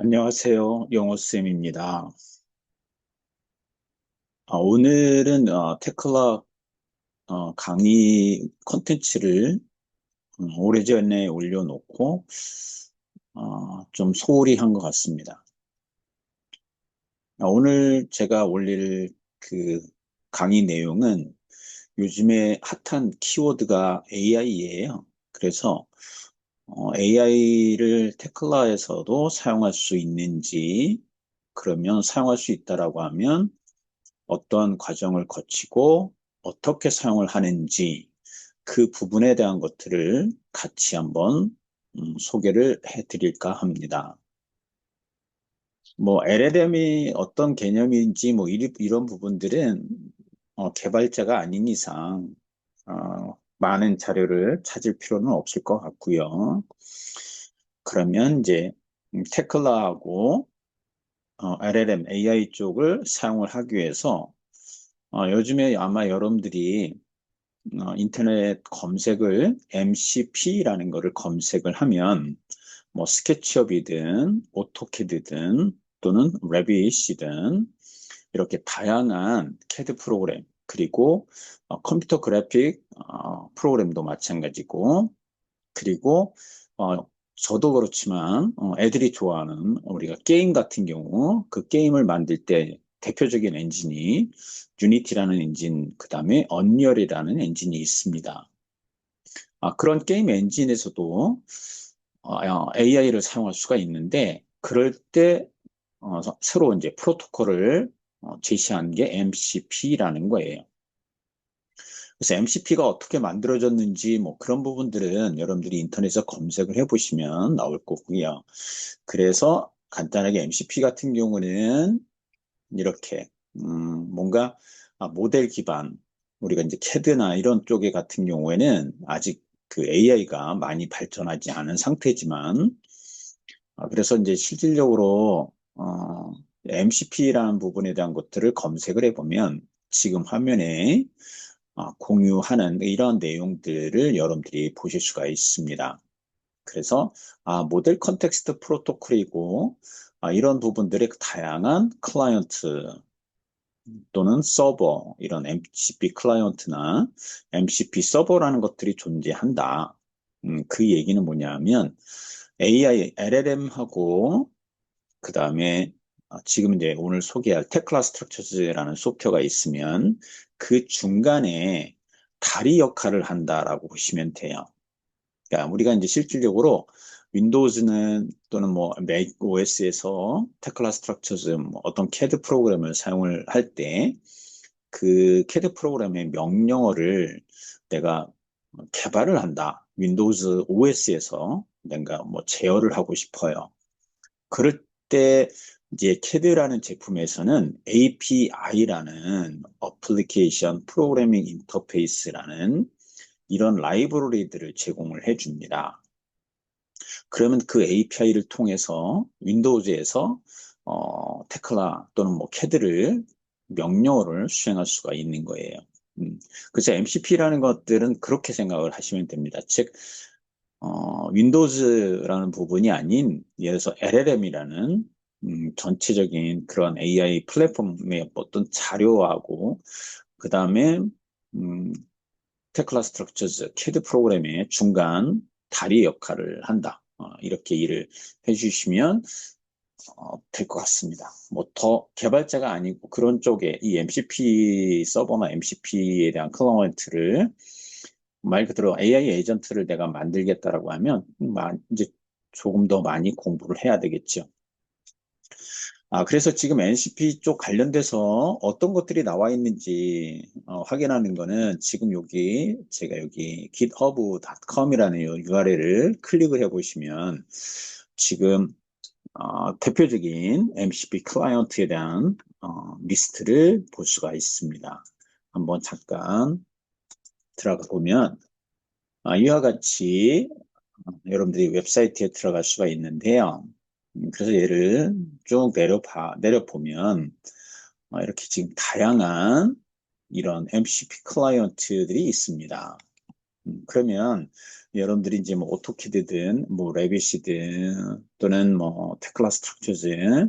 안녕하세요. 영어쌤입니다. 오늘은 테클라 강의 컨텐츠를 오래전에 올려놓고 좀 소홀히 한 것 같습니다. 오늘 제가 올릴 그 강의 내용은 요즘에 핫한 키워드가 AI예요. 그래서 AI를 테클라에서도 사용할 수 있는지, 그러면 사용할 수 있다라고 하면 어떤 과정을 거치고 어떻게 사용을 하는지 그 부분에 대한 것들을 같이 한번 소개를 해드릴까 합니다. 뭐 LLM이 어떤 개념인지 뭐 이런 부분들은 개발자가 아닌 이상 많은 자료를 찾을 필요는 없을 것 같고요. 그러면 이제 테클라하고 LLM, AI 쪽을 사용을 하기 위해서 요즘에 아마 여러분들이 인터넷 검색을 MCP라는 거를 검색을 하면 뭐 스케치업이든 오토캐드든 또는 레빗이든 이렇게 다양한 캐드 프로그램 그리고 컴퓨터 그래픽 프로그램도 마찬가지고 그리고 어, 저도 그렇지만 애들이 좋아하는 우리가 게임 같은 경우 그 게임을 만들 때 대표적인 엔진이 유니티라는 엔진, 그 다음에 언리얼이라는 엔진이 있습니다. 그런 게임 엔진에서도 AI를 사용할 수가 있는데 그럴 때 새로 이제 프로토콜을 제시한 게 MCP라는 거예요. 그래서 MCP가 어떻게 만들어졌는지 뭐 그런 부분들은 여러분들이 인터넷에서 검색을 해보시면 나올 거고요. 그래서 간단하게 MCP 같은 경우는 이렇게 뭔가 모델 기반 우리가 이제 캐드나 이런 쪽에 같은 경우에는 아직 그 AI가 많이 발전하지 않은 상태지만 그래서 이제 실질적으로 MCP라는 부분에 대한 것들을 검색을 해보면 지금 화면에 공유하는 이런 내용들을 여러분들이 보실 수가 있습니다. 그래서 모델 컨텍스트 프로토콜이고 이런 부분들의 다양한 클라이언트 또는 서버 이런 MCP 클라이언트나 MCP 서버라는 것들이 존재한다. 그 얘기는 뭐냐면 AI, LLM하고 그 다음에 지금 이제 오늘 소개할 테클라 스트럭처즈라는 소프트웨어가 있으면 그 중간에 다리 역할을 한다라고 보시면 돼요. 그러니까 우리가 이제 실질적으로 윈도우즈는 또는 뭐 맥 OS에서 테클라 스트럭처즈 뭐 어떤 CAD 프로그램을 사용을 할 때 그 CAD 프로그램의 명령어를 내가 개발을 한다. 윈도우즈 OS에서 내가 뭐 제어를 하고 싶어요. 그럴 때 이제 CAD라는 제품에서는 API라는 Application Programming Interface라는 이런 라이브러리들을 제공을 해줍니다. 그러면 그 API를 통해서 윈도우즈에서 테클라 또는 뭐 CAD를 명령어를 수행할 수가 있는 거예요. 그래서 MCP라는 것들은 그렇게 생각을 하시면 됩니다. 즉 윈도우즈라는 부분이 아닌 예를 들어서 LLM이라는 전체적인 그런 AI 플랫폼의 어떤 자료하고 그 다음에 음, 테클라 스트럭처즈 CAD 프로그램의 중간 다리 역할을 한다. 이렇게 일을 해주시면 될 것 같습니다. 뭐 더 개발자가 아니고 그런 쪽에 이 MCP 서버나 MCP에 대한 클라이언트를 말 그대로 AI 에이전트를 내가 만들겠다라고 하면 이제 조금 더 많이 공부를 해야 되겠죠. 그래서 지금 NCP 쪽 관련돼서 어떤 것들이 나와 있는지 확인하는 거는 지금 제가 여기 github.com이라는 URL을 클릭을 해보시면 지금 대표적인 MCP 클라이언트에 대한 리스트를 볼 수가 있습니다. 한번 잠깐 들어가 보면 이와 같이 여러분들이 웹사이트에 들어갈 수가 있는데요. 그래서 얘를 쭉 내려보면 이렇게 지금 다양한 이런 MCP 클라이언트들이 있습니다. 그러면 여러분들이 이제 뭐 오토키드든 뭐 레빗이든 또는 뭐 테클라 스트럭처즈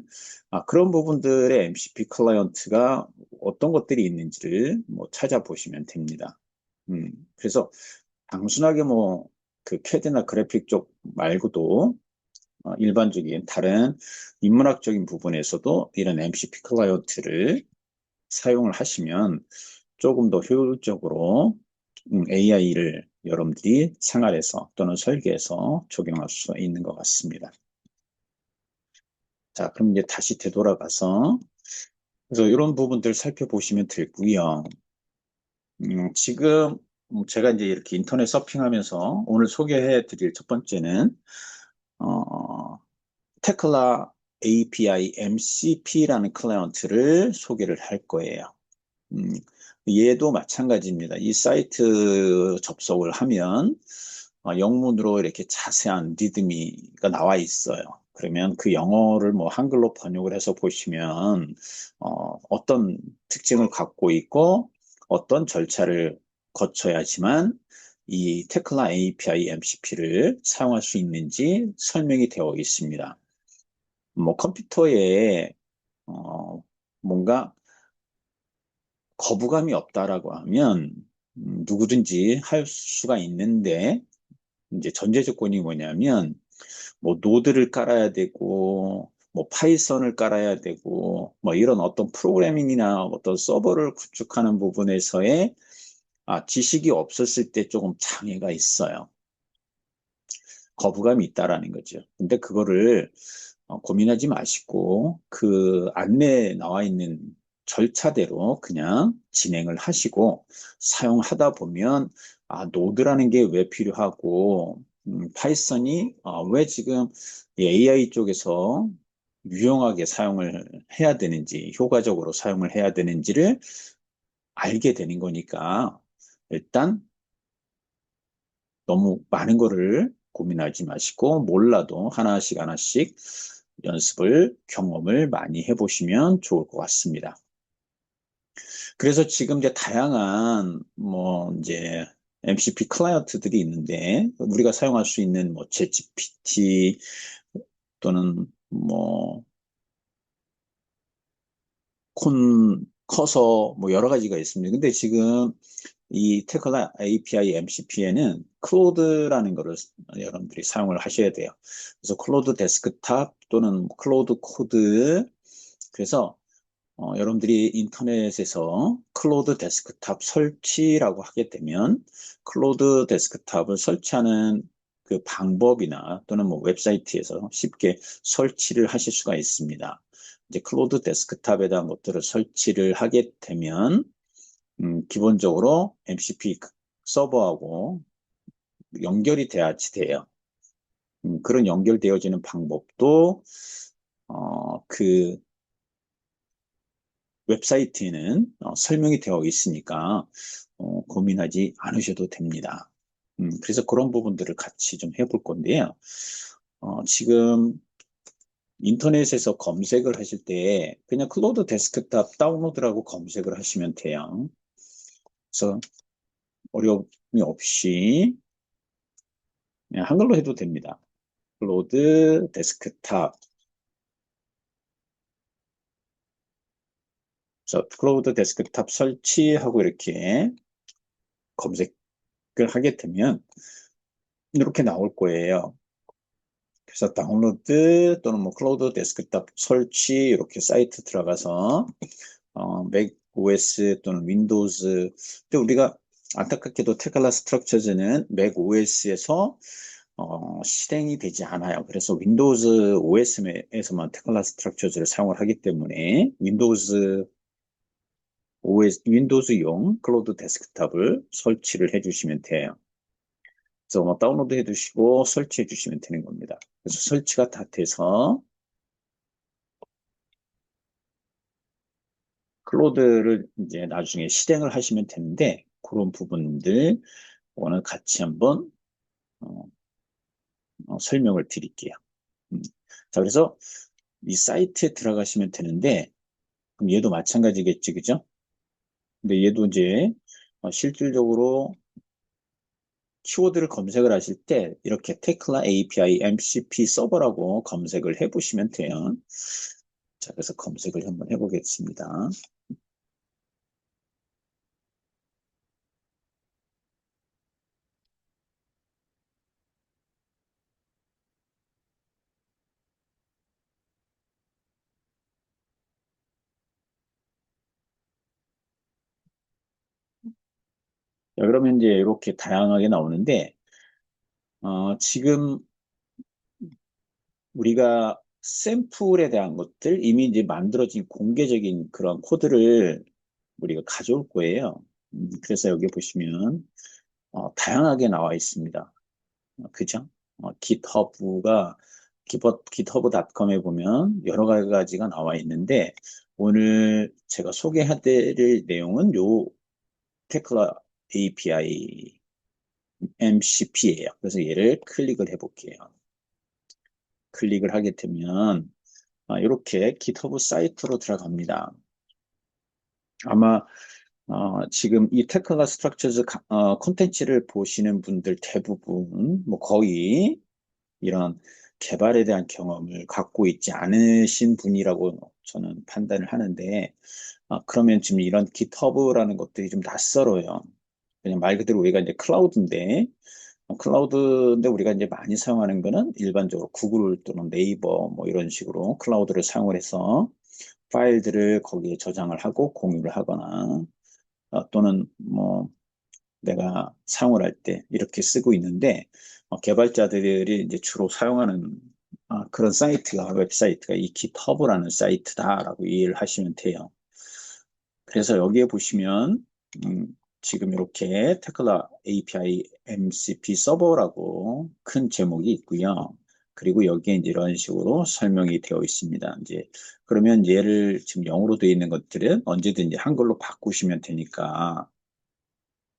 그런 부분들의 MCP 클라이언트가 어떤 것들이 있는지를 뭐 찾아보시면 됩니다. 그래서 단순하게 뭐 그 캐드나 그래픽 쪽 말고도 일반적인 다른 인문학적인 부분에서도 이런 MCP 클라이언트를 사용을 하시면 조금 더 효율적으로 AI를 여러분들이 생활에서 또는 설계에서 적용할 수 있는 것 같습니다. 자, 그럼 이제 다시 되돌아가서 그래서 이런 부분들 살펴보시면 되고요. 지금 제가 이제 이렇게 인터넷 서핑하면서 오늘 소개해 드릴 첫 번째는 테클라 API MCP라는 클라이언트를 소개를 할 거예요. 음, 얘도 마찬가지입니다. 이 사이트 접속을 하면 영문으로 이렇게 자세한 리드미가 나와 있어요. 그러면 그 영어를 뭐 한글로 번역을 해서 보시면 어떤 특징을 갖고 있고 어떤 절차를 거쳐야지만 이 테클라 API MCP를 사용할 수 있는지 설명이 되어 있습니다. 뭐 컴퓨터에 뭔가 거부감이 없다라고 하면 누구든지 할 수가 있는데 이제 전제 조건이 뭐냐면 뭐 노드를 깔아야 되고 뭐 파이썬을 깔아야 되고 뭐 이런 어떤 프로그래밍이나 어떤 서버를 구축하는 부분에서의 지식이 없었을 때 조금 장애가 있어요. 거부감이 있다라는 거죠. 근데 그거를 고민하지 마시고 그 안내에 나와 있는 절차대로 그냥 진행을 하시고 사용하다 보면 노드라는 게 왜 필요하고 파이썬이 왜 지금 AI 쪽에서 유용하게 사용을 해야 되는지 효과적으로 사용을 해야 되는지를 알게 되는 거니까 일단 너무 많은 거를 고민하지 마시고 몰라도 하나씩 하나씩 연습을 경험을 많이 해보시면 좋을 것 같습니다. 그래서 지금 이제 다양한 뭐 이제 MCP 클라이언트들이 있는데 우리가 사용할 수 있는 뭐 챗GPT 또는 뭐 커서 뭐 여러 가지가 있습니다. 근데 지금 이 테클라 API MCP에는 클로드라는 거를 여러분들이 사용을 하셔야 돼요. 그래서 클로드 데스크탑 또는 클로드 코드 그래서 여러분들이 인터넷에서 클로드 데스크탑 설치라고 하게 되면 클로드 데스크탑을 설치하는 그 방법이나 또는 뭐 웹사이트에서 쉽게 설치를 하실 수가 있습니다. 이제 클로드 데스크탑에 대한 것들을 설치를 하게 되면 기본적으로 MCP 서버하고 연결이 돼야지 돼요. 그런 연결되어지는 방법도 그 웹사이트에는 설명이 되어 있으니까 고민하지 않으셔도 됩니다. 그래서 그런 부분들을 같이 좀 해볼 건데요. 지금 인터넷에서 검색을 하실 때 그냥 클로드 데스크탑 다운로드라고 검색을 하시면 돼요. 그래서 어려움이 없이 그냥 한글로 해도 됩니다. 클로드 데스크탑. 그래서 클로드 데스크탑 설치하고 이렇게 검색을 하게 되면 이렇게 나올 거예요. 그래서 다운로드 또는 뭐 클로드 데스크탑 설치 이렇게 사이트 들어가서 맥 OS 또는 윈도우즈 근데 우리가 안타깝게도 테클라 스트럭처즈는 맥 OS에서 실행이 되지 않아요. 그래서 윈도우즈 OS에서만 테클라 스트럭처즈를 사용을 하기 때문에 윈도우즈용 클로드 데스크탑을 설치를 해주시면 돼요. 그래서 뭐 다운로드 해두시고 설치해 주시면 되는 겁니다. 그래서 설치가 다 돼서 클로드를 이제 나중에 실행을 하시면 되는데 그런 부분들 오늘 같이 한번 어, 설명을 드릴게요. 자, 그래서 이 사이트에 들어가시면 되는데 그럼 얘도 마찬가지겠지, 그죠? 근데 얘도 이제 실질적으로 키워드를 검색을 하실 때 이렇게 테클라 API MCP 서버라고 검색을 해보시면 돼요. 자, 그래서 검색을 한번 해보겠습니다. 자, 그러면 이제 이렇게 다양하게 나오는데, 지금 우리가 샘플에 대한 것들, 이미 이제 만들어진 공개적인 그런 코드를 우리가 가져올 거예요. 그래서 여기 보시면, 다양하게 나와 있습니다. 그죠? GitHub닷컴에 보면 여러 가지가 나와 있는데, 오늘 제가 소개해드릴 내용은 요 테클라 API MCP예요. 그래서 얘를 클릭을 해볼게요. 클릭을 하게 되면 이렇게 GitHub 사이트로 들어갑니다. 아마 지금 이 테크노 스트럭처즈 콘텐츠를 보시는 분들 대부분 뭐 거의 이런 개발에 대한 경험을 갖고 있지 않으신 분이라고 저는 판단을 하는데, 그러면 지금 이런 GitHub라는 것들이 좀 낯설어요. 그냥 말 그대로 우리가 이제 클라우드인데 우리가 이제 많이 사용하는 거는 일반적으로 구글 또는 네이버 뭐 이런 식으로 클라우드를 사용을 해서 파일들을 거기에 저장을 하고 공유를 하거나 또는 뭐 내가 사용을 할 때 이렇게 쓰고 있는데, 개발자들이 이제 주로 사용하는 그런 웹사이트가 이 GitHub라는 사이트다라고 이해를 하시면 돼요. 그래서 여기에 보시면 음, 지금 이렇게 테클라 API MCP 서버라고 큰 제목이 있고요. 그리고 여기에 이제 이런 식으로 설명이 되어 있습니다. 이제 그러면 얘를 지금 영어로 되어 있는 것들은 언제든지 한글로 바꾸시면 되니까,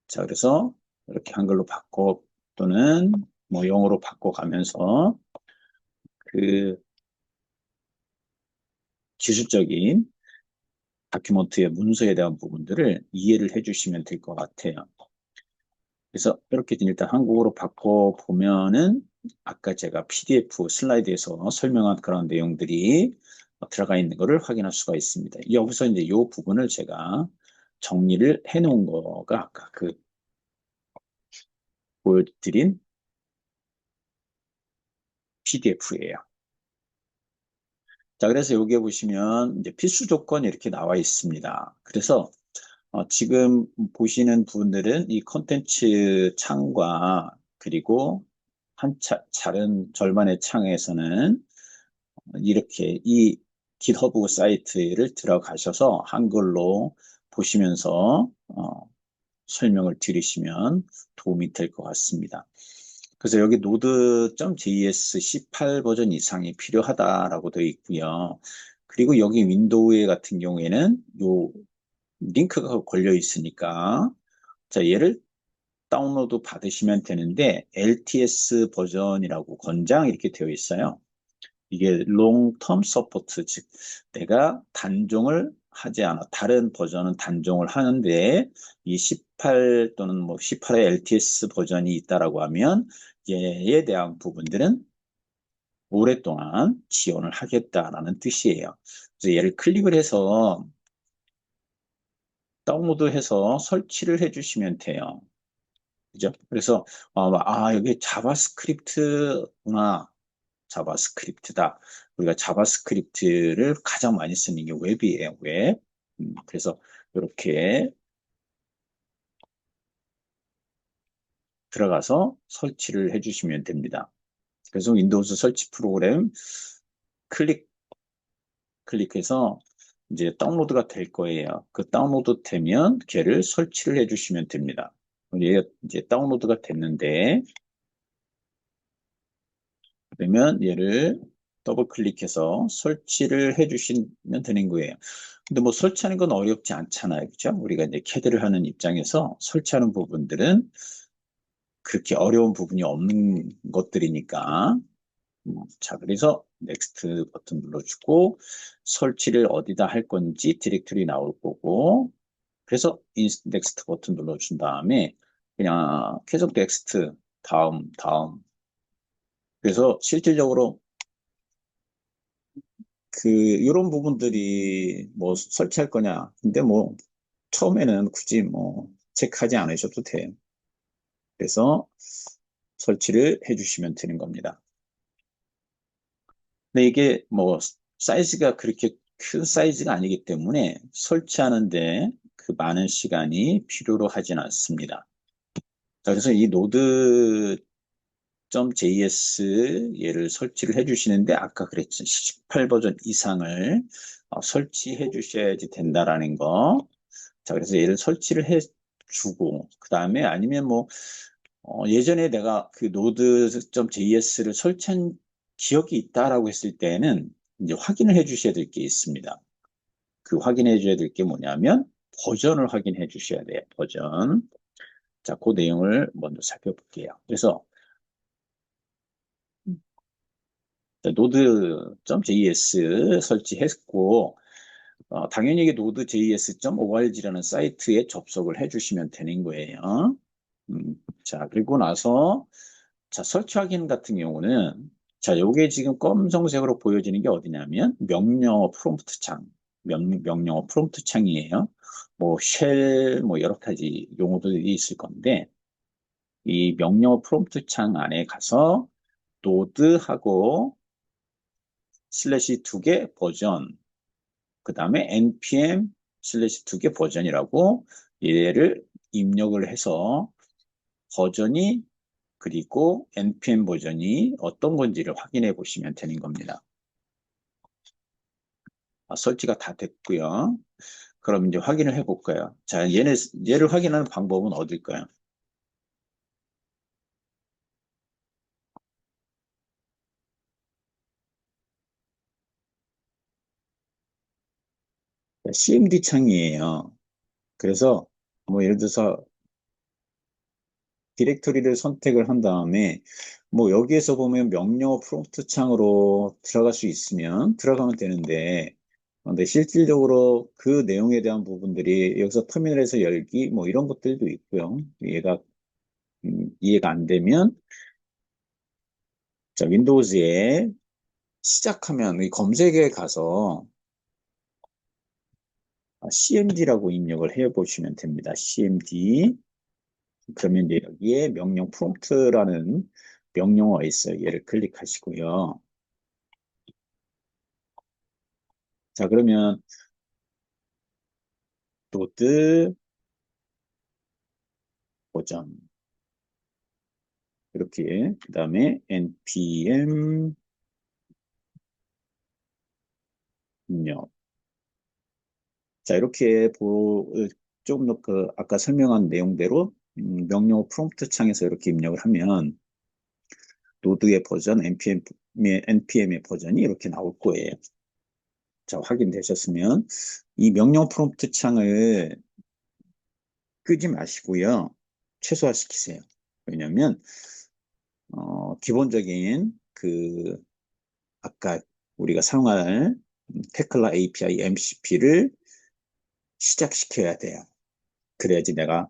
자, 그래서 이렇게 한글로 바꿔 또는 뭐 영어로 바꿔가면서 그 기술적인 다큐멘트의 문서에 대한 부분들을 이해를 해주시면 될 것 같아요. 그래서 이렇게 일단 한국어로 바꿔보면은 아까 제가 PDF 슬라이드에서 설명한 그런 내용들이 들어가 있는 것을 확인할 수가 있습니다. 여기서 이제 이 부분을 제가 정리를 해 놓은 거가 아까 그 보여드린 PDF예요. 자, 그래서 여기에 보시면 이제 필수 조건이 이렇게 나와 있습니다. 그래서 지금 보시는 분들은 이 컨텐츠 창과 그리고 다른 절반의 창에서는 이렇게 이 깃허브 사이트를 들어가셔서 한글로 보시면서 설명을 들으시면 도움이 될 것 같습니다. 그래서 여기 Node.js 18 버전 이상이 필요하다라고 되어 있고요. 그리고 여기 윈도우에 같은 경우에는 요 링크가 걸려 있으니까, 자, 얘를 다운로드 받으시면 되는데 LTS 버전이라고 건장 이렇게 되어 있어요. 이게 long-term support, 즉 내가 단종을 하지 않아 다른 버전은 단종을 하는데 이 18 또는 뭐 18의 LTS 버전이 있다라고 하면 얘에 대한 부분들은 오랫동안 지원을 하겠다라는 뜻이에요. 그래서 얘를 클릭을 해서 다운로드해서 설치를 해주시면 돼요. 그죠? 그래서 여기 자바스크립트구나. 자바스크립트다. 우리가 자바스크립트를 가장 많이 쓰는 게 웹이에요, 웹. 그래서 이렇게 들어가서 설치를 해주시면 됩니다. 그래서 윈도우즈 설치 프로그램 클릭, 클릭해서 이제 다운로드가 될 거예요. 그 다운로드 되면 걔를 설치를 해주시면 됩니다. 얘가 이제 다운로드가 됐는데, 그러면 얘를 더블 클릭해서 설치를 해주시면 되는 거예요. 근데 뭐 설치하는 건 어렵지 않잖아요. 그죠? 우리가 이제 캐드를 하는 입장에서 설치하는 부분들은 그렇게 어려운 부분이 없는 것들이니까. 자, 그래서 넥스트 버튼 눌러주고 설치를 어디다 할 건지 디렉토리 나올 거고, 그래서 넥스트 버튼 눌러준 다음에 그냥 계속 넥스트, 다음, 다음. 그래서 실질적으로 이런 부분들이 뭐 설치할 거냐. 근데 뭐 처음에는 굳이 뭐 체크하지 않으셔도 돼요. 그래서 설치를 해주시면 되는 겁니다. 근데 이게 뭐 사이즈가 그렇게 큰 사이즈가 아니기 때문에 설치하는데 그 많은 시간이 필요로 하진 않습니다. 자, 그래서 이 Node.js 얘를 설치를 해주시는데 아까 그랬죠. 18 버전 이상을 설치해 주셔야지 된다라는 거. 자, 그래서 얘를 설치를 해주고 그 다음에 아니면 뭐 예전에 내가 그 Node.js를 설치한 기억이 있다라고 했을 때는 이제 확인을 해 주셔야 될 게 있습니다. 그 확인해 줘야 될 게 뭐냐면 버전을 확인해 주셔야 돼요. 버전. 자, 그 내용을 먼저 살펴볼게요. 그래서 Node.js 설치했고 당연히 이게 node.js.org라는 사이트에 접속을 해주시면 되는 거예요. 자, 그리고 나서 자, 설치 확인 같은 경우는 자, 요게 지금 검정색으로 보여지는 게 어디냐면 명령어 프롬프트 창. 명령어 프롬프트 창이에요. 뭐 쉘, 뭐 여러 가지 용어들이 있을 건데 이 명령어 프롬프트 창 안에 가서 노드하고 슬래시 두 개 버전 그 다음에 npm 슬래시 두 개 버전이라고 얘를 입력을 해서 버전이 그리고 npm 버전이 어떤 건지를 확인해 보시면 되는 겁니다. 설치가 다 됐고요. 그럼 이제 확인을 해 볼까요? 자, 얘를 확인하는 방법은 어딜까요? cmd 창이에요. 그래서 뭐 예를 들어서 디렉토리를 선택을 한 다음에 뭐 여기에서 보면 명령어 프롬프트 창으로 들어갈 수 있으면 들어가면 되는데 근데 실질적으로 그 내용에 대한 부분들이 여기서 터미널에서 열기 뭐 이런 것들도 있고요. 얘가 이해가 안 되면 자 윈도우즈에 시작하면 이 검색에 가서 cmd라고 입력을 해 보시면 됩니다. cmd 그러면 이제 여기에 명령 프롬프트라는 명령어가 있어요. 얘를 클릭하시고요. 자, 그러면 노드 버전 이렇게 그 다음에 npm 입력 자 이렇게 조금 더 그 아까 설명한 내용대로 명령 프롬프트 창에서 이렇게 입력을 하면 노드의 버전 npm의 버전이 이렇게 나올 거예요. 자 확인되셨으면 이 명령 프롬프트 창을 끄지 마시고요 최소화시키세요. 왜냐하면 기본적인 아까 우리가 사용할 테클라 API MCP를 시작시켜야 돼요. 그래야지 내가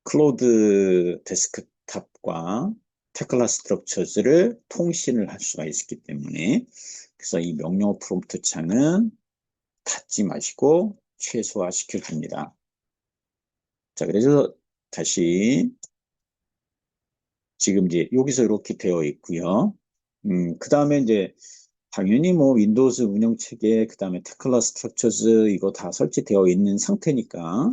클로드 데스크탑과 테클라 스트럭처즈를 통신을 할 수가 있기 때문에 그래서 이 명령 프롬프트 창은 닫지 마시고 최소화 시켜줍니다. 자, 그래서 다시 지금 이제 여기서 이렇게 되어 있고요. 그 다음에 이제 당연히 뭐 윈도우즈 운영체계, 그 다음에 테클라 스트럭처즈 이거 다 설치되어 있는 상태니까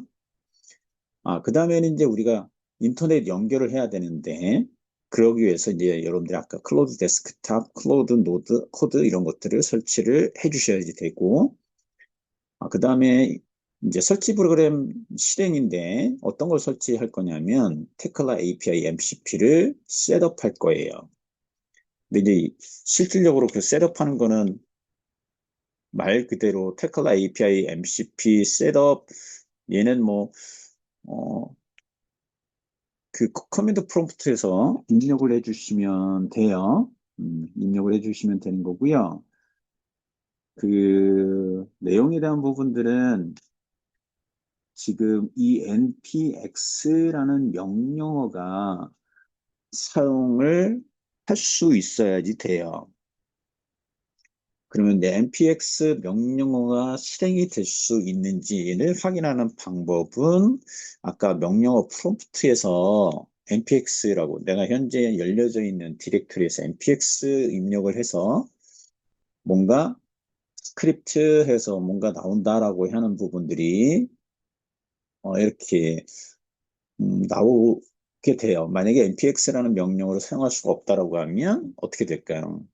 그 다음에는 이제 우리가 인터넷 연결을 해야 되는데 그러기 위해서 이제 여러분들이 아까 클로드 데스크탑, 클로드 노드, 코드 이런 것들을 설치를 해 주셔야지 되고 그 다음에 이제 설치 프로그램 실행인데 어떤 걸 설치할 거냐면 테클라 API MCP를 셋업할 거예요. 근데 이제 실질적으로 그 셋업하는 거는 말 그대로 테클라 API MCP 셋업 얘는 뭐 커맨드 프롬프트에서 입력을 해주시면 돼요. 입력을 해주시면 되는 거고요. 그 내용에 대한 부분들은 지금 이 npx라는 명령어가 사용을 할 수 있어야지 돼요. 그러면 내 npx 명령어가 실행이 될 수 있는지를 확인하는 방법은 아까 명령어 프롬프트에서 npx라고 내가 현재 열려져 있는 디렉토리에서 npx 입력을 해서 뭔가 스크립트 해서 뭔가 나온다라고 하는 부분들이 이렇게 나오게 돼요. 만약에 npx라는 명령어를 사용할 수가 없다라고 하면 어떻게 될까요?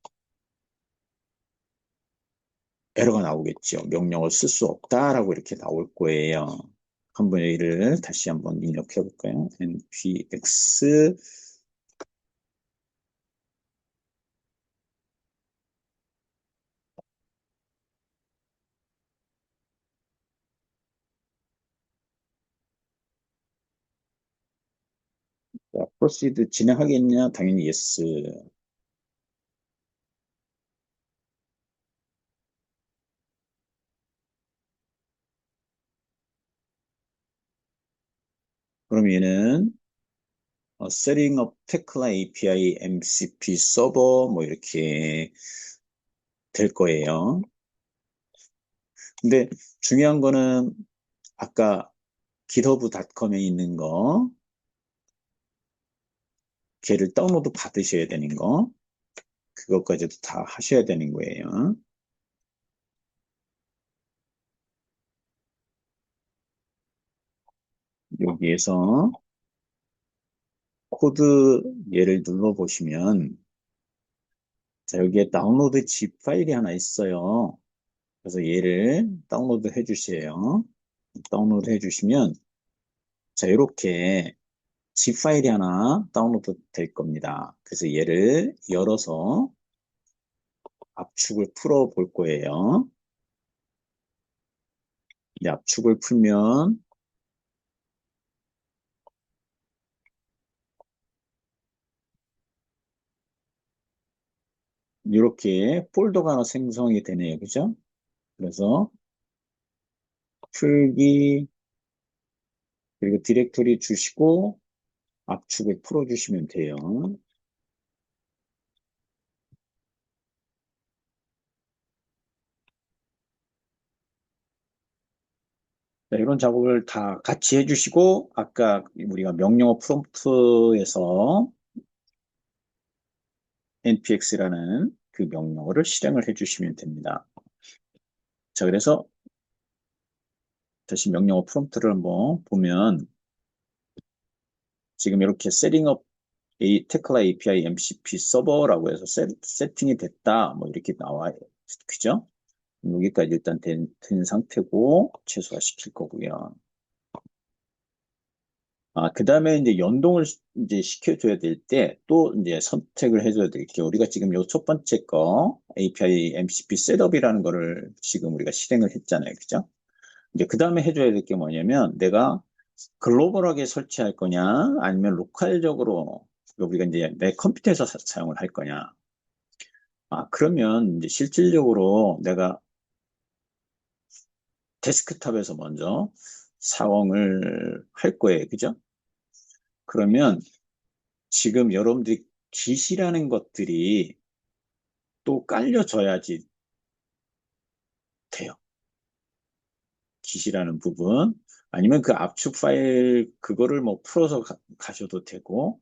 에러가 나오겠죠. 명령을 쓸 수 없다라고 이렇게 나올 거예요. 한번 얘를 다시 한번 입력해 볼까요? npx proceed 진행하겠냐? 당연히 yes. 그럼 얘는 setting up Tekla API MCP 서버 뭐 이렇게 될 거예요. 근데 중요한 거는 아까 github.com에 있는 거 걔를 다운로드 받으셔야 되는 거 그것까지도 다 하셔야 되는 거예요. 여기에서 코드 얘를 눌러보시면 자 여기에 다운로드 zip 파일이 하나 있어요. 그래서 얘를 다운로드 해주세요. 다운로드 해주시면 자 이렇게 zip 파일이 하나 다운로드 될 겁니다. 그래서 얘를 열어서 압축을 풀어 볼 거예요. 이 압축을 풀면 이렇게 폴더가 하나 생성이 되네요. 그죠? 그래서 풀기 그리고 디렉토리 주시고 압축을 풀어주시면 돼요. 자, 이런 작업을 다 같이 해주시고 아까 우리가 명령어 프롬프트에서 npx라는 그 명령어를 실행을 해주시면 됩니다. 자, 그래서 다시 명령어 프롬프트를 한번 보면 지금 이렇게 세팅업 테클라 API MCP 서버라고 해서 세팅이 됐다 뭐 이렇게 나와요. 그죠? 여기까지 일단 된 상태고 최소화시킬 거고요. 그 다음에 이제 연동을 이제 시켜줘야 될 때 또 이제 선택을 해줘야 될게요. 우리가 지금 요 첫 번째 거 API MCP 셋업이라는 거를 지금 우리가 실행을 했잖아요. 그죠? 이제 그 다음에 해줘야 될 게 뭐냐면 내가 글로벌하게 설치할 거냐 아니면 로컬적으로 우리가 이제 내 컴퓨터에서 사용을 할 거냐. 그러면 이제 실질적으로 내가 데스크탑에서 먼저 사용을 할 거예요. 그죠? 그러면 지금 여러분들이 깃이라는 것들이 또 깔려져야지 돼요. 깃이라는 부분. 아니면 그 압축 파일, 그거를 뭐 풀어서 가셔도 되고.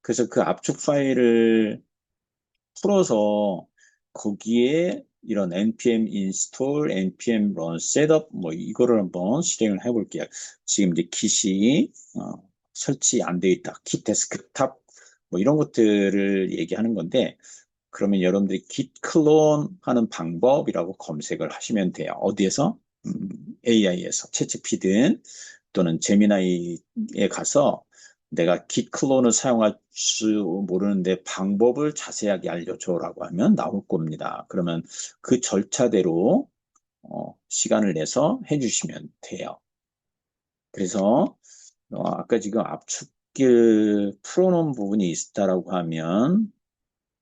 그래서 그 압축 파일을 풀어서 거기에 이런 npm install, npm run setup 뭐 이거를 한번 실행을 해볼게요. 지금 이제 깃이 설치 안 되어 있다. 깃 데스크탑 뭐 이런 것들을 얘기하는 건데 그러면 여러분들이 git 클론 하는 방법이라고 검색을 하시면 돼요. 어디에서? AI에서, 채찌피든 또는 제미나이에 가서 내가 git 클론을 사용할 줄 모르는데 방법을 자세하게 알려줘라고 하면 나올 겁니다. 그러면 그 절차대로 시간을 내서 해주시면 돼요. 그래서 아까 지금 압축을 풀어놓은 부분이 있다라고 하면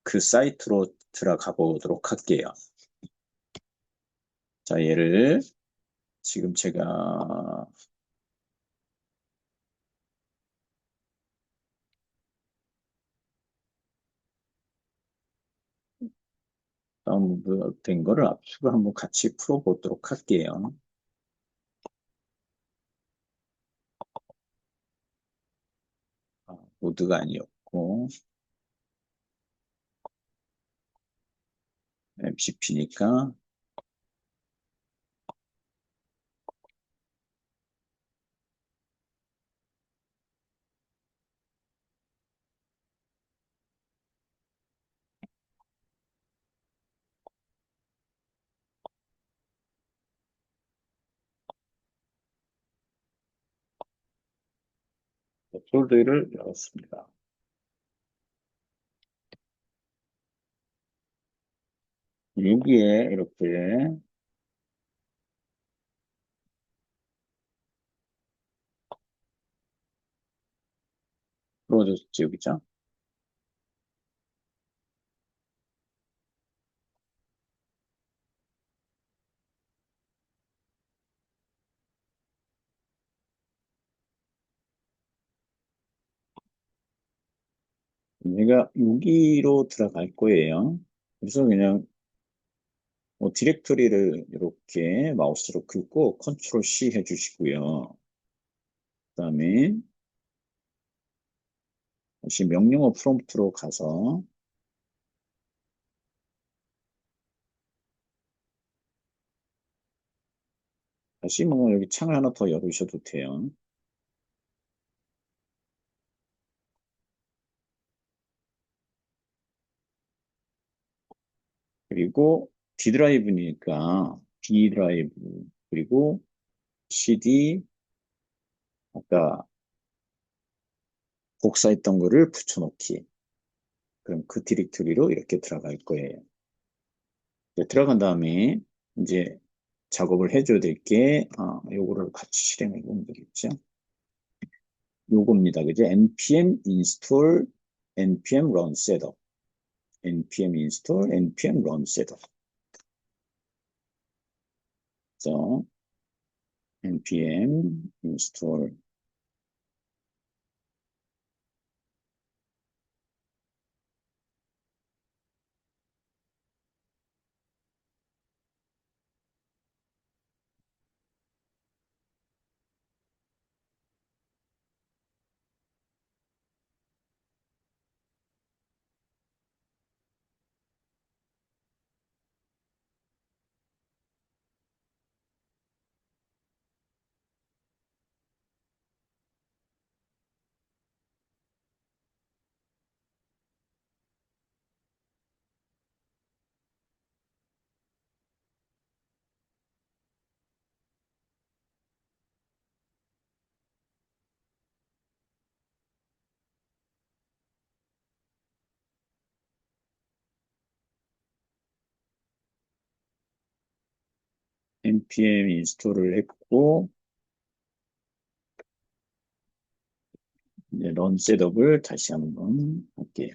그 사이트로 들어가 보도록 할게요. 자, 얘를 지금 제가 다운로드된 거를 압축을 한번 같이 풀어보도록 할게요. 모드가 아니었고, MCP니까, 폴더를 열었습니다. 여기에 이렇게 풀어줬죠, 그죠? 얘가 여기로 들어갈 거예요. 그래서 그냥 디렉토리를 이렇게 마우스로 긁고 컨트롤 C 해주시고요. 그다음에 다시 명령어 프롬프트로 가서 다시 뭐 여기 창을 하나 더 열으셔도 돼요. 그리고 D 드라이브니까 D 드라이브 그리고 CD 아까 복사했던 거를 붙여넣기. 그럼 그 디렉토리로 이렇게 들어갈 거예요. 들어간 다음에 이제 작업을 해줘야 될 게, 요거를 같이 실행해 보면 되겠죠. 요겁니다. 그죠? npm install, npm run setup, npm install, npm run setup. 그래서 npm install npm 인스톨을 했고 이제 런 셋업을 다시 한번 할게요.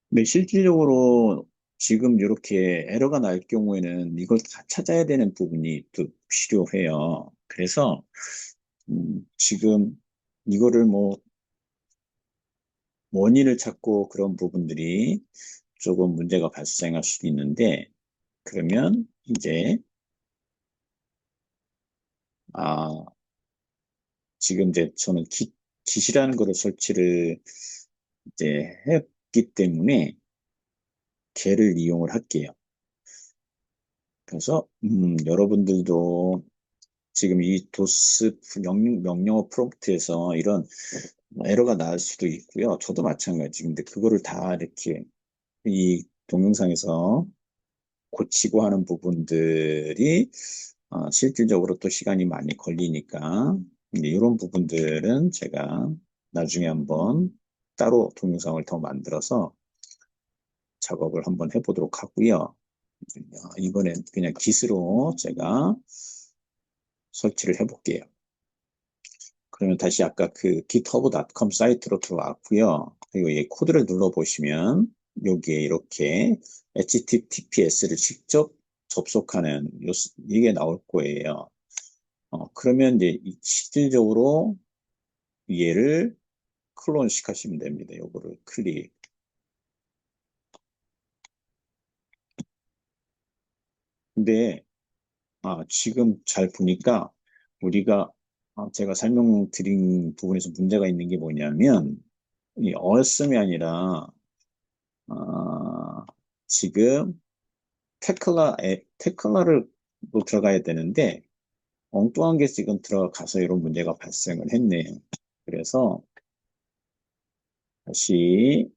근데 실질적으로 지금 이렇게 에러가 날 경우에는 이걸 다 찾아야 되는 부분이 또 필요해요. 그래서 지금 이거를 뭐 원인을 찾고 그런 부분들이 조금 문제가 발생할 수도 있는데 그러면 이제 아 지금 이제 저는 깃이라는 거를 설치를 이제 했기 때문에 걔를 이용을 할게요. 그래서 여러분들도 지금 이 도스 명령어 프롬프트에서 이런 에러가 날 수도 있고요. 저도 마찬가지. 근데 그거를 다 이렇게 이 동영상에서 고치고 하는 부분들이 실질적으로 또 시간이 많이 걸리니까 이런 부분들은 제가 나중에 한번 따로 동영상을 더 만들어서 작업을 한번 해보도록 하고요. 이번엔 그냥 깃으로 제가 설치를 해볼게요. 그러면 다시 아까 그 github.com 사이트로 들어왔고요. 그리고 이 코드를 눌러보시면 여기에 이렇게 HTTPS를 직접 접속하는 이게 나올 거예요. 그러면 이제 실질적으로 얘를 클론식 하시면 됩니다. 요거를 클릭. 근데, 지금 잘 보니까 우리가, 제가 설명드린 부분에서 문제가 있는 게 뭐냐면, 이 어썸이 아니라, 아, 지금 테클라를 또 들어가야 되는데, 엉뚱한 게 지금 들어가서 이런 문제가 발생을 했네요. 그래서 다시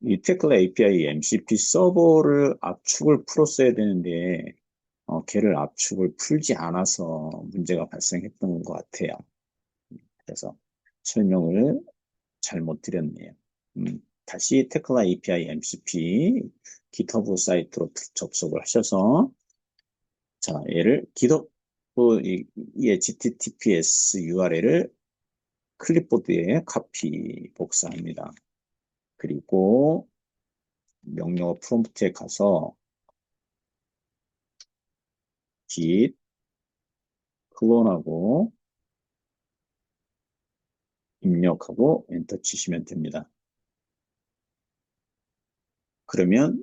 이 테클라 API MCP 서버를 압축을 풀었어야 되는데, 걔를 압축을 풀지 않아서 문제가 발생했던 것 같아요. 그래서 설명을 잘못 드렸네요. 다시 테클라 API MCP GitHub 사이트로 접속을 하셔서, 자, 얘를 GitHub 이 HTTPS URL을 클립보드에 카피 복사합니다. 그리고 명령어 프롬프트에 가서 git 클론하고 입력하고 엔터 치시면 됩니다. 그러면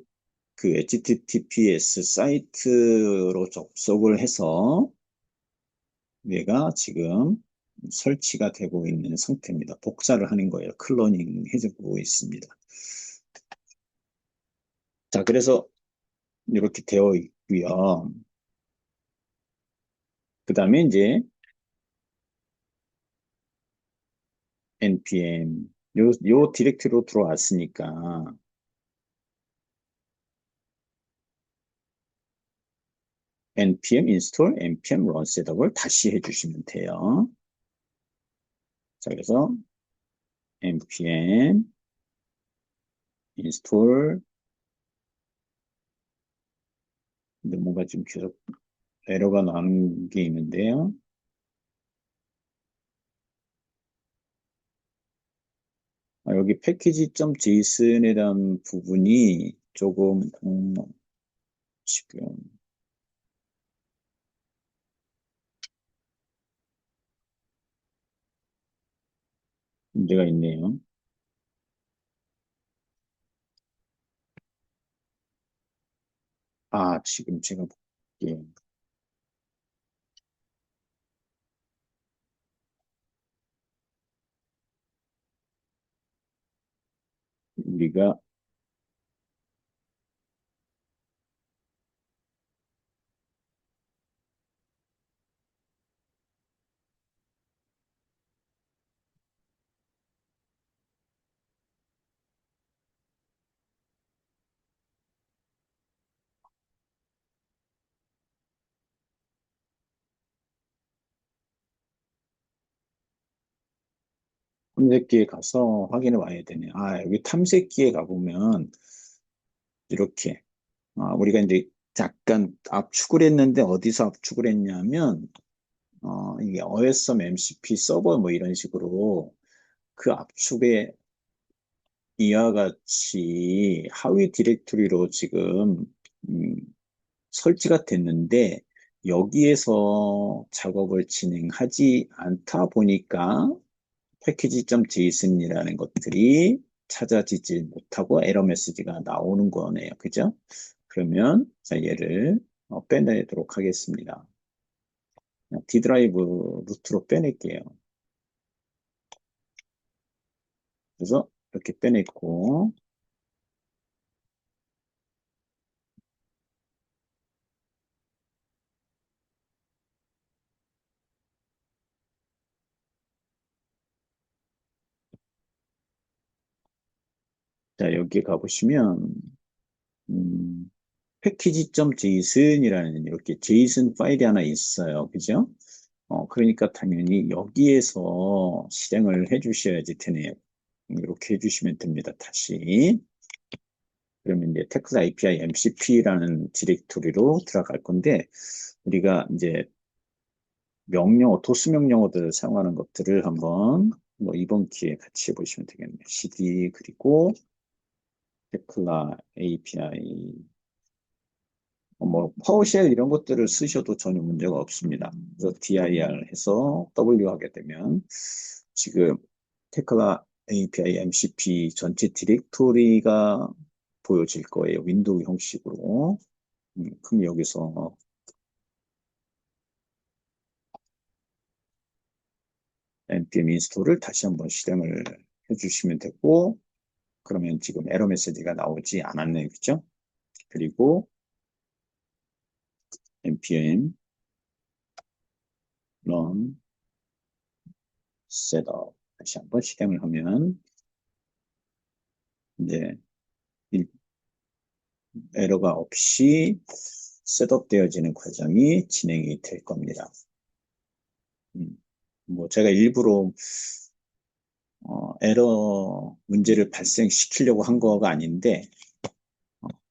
그 HTTPS 사이트로 접속을 해서 얘가 지금 설치가 되고 있는 상태입니다. 복사를 하는 거예요. 클로닝 해주고 있습니다. 자, 그래서 이렇게 되어 있고요. 그 다음에 이제 npm 요 디렉트리로 들어왔으니까 npm install npm run 셋업을 다시 해주시면 돼요. 자, 그래서 npm install 근데 뭔가 지금 계속 에러가 나는 게 있는데요. 여기 패키지.json에 대한 부분이 조금 지금 문제가 있네요. 지금 제가 볼게요. 우리가 탐색기에 가서 확인해 봐야 되네. 여기 탐색기에 가보면 이렇게 우리가 이제 잠깐 압축을 했는데 어디서 압축을 했냐면 이게 OSM MCP 서버 뭐 이런 식으로 그 압축에 이와 같이 하위 디렉토리로 지금 음, 설치가 됐는데 여기에서 작업을 진행하지 않다 보니까 패키지.json이라는 것들이 찾아지지 못하고 에러 메시지가 나오는 거네요. 그죠? 그러면 자, 얘를 빼내도록 하겠습니다. D 드라이브 루트로 빼낼게요. 그래서 이렇게 빼냈고 자, 여기 가보시면 음, 패키지.json이라는 이렇게 JSON 파일이 하나 있어요. 그죠? 그러니까 당연히 여기에서 실행을 해 주셔야지 되네요. 이렇게 해주시면 됩니다. 다시. 그러면 이제 테크스 API MCP라는 디렉토리로 들어갈 건데, 우리가 이제 명령어, 도스 명령어들을 사용하는 것들을 한번 뭐 이번 기회에 같이 해보시면 되겠네요. cd 그리고 테클라 API 뭐 파워쉘 이런 것들을 쓰셔도 전혀 문제가 없습니다. 그래서 dir 해서 w 하게 되면 지금 테클라 API MCP 전체 디렉토리가 보여질 거예요. 윈도우 형식으로. 그럼 여기서 npm 인스톨을 다시 한번 실행을 해주시면 되고, 그러면 지금 에러 메시지가 나오지 않았네요. 그죠? 그리고 npm run setup 다시 한번 실행을 하면 이제 에러가 없이 셋업되어지는 과정이 진행이 될 겁니다. 뭐 제가 일부러 에러 문제를 발생시키려고 한 거가 아닌데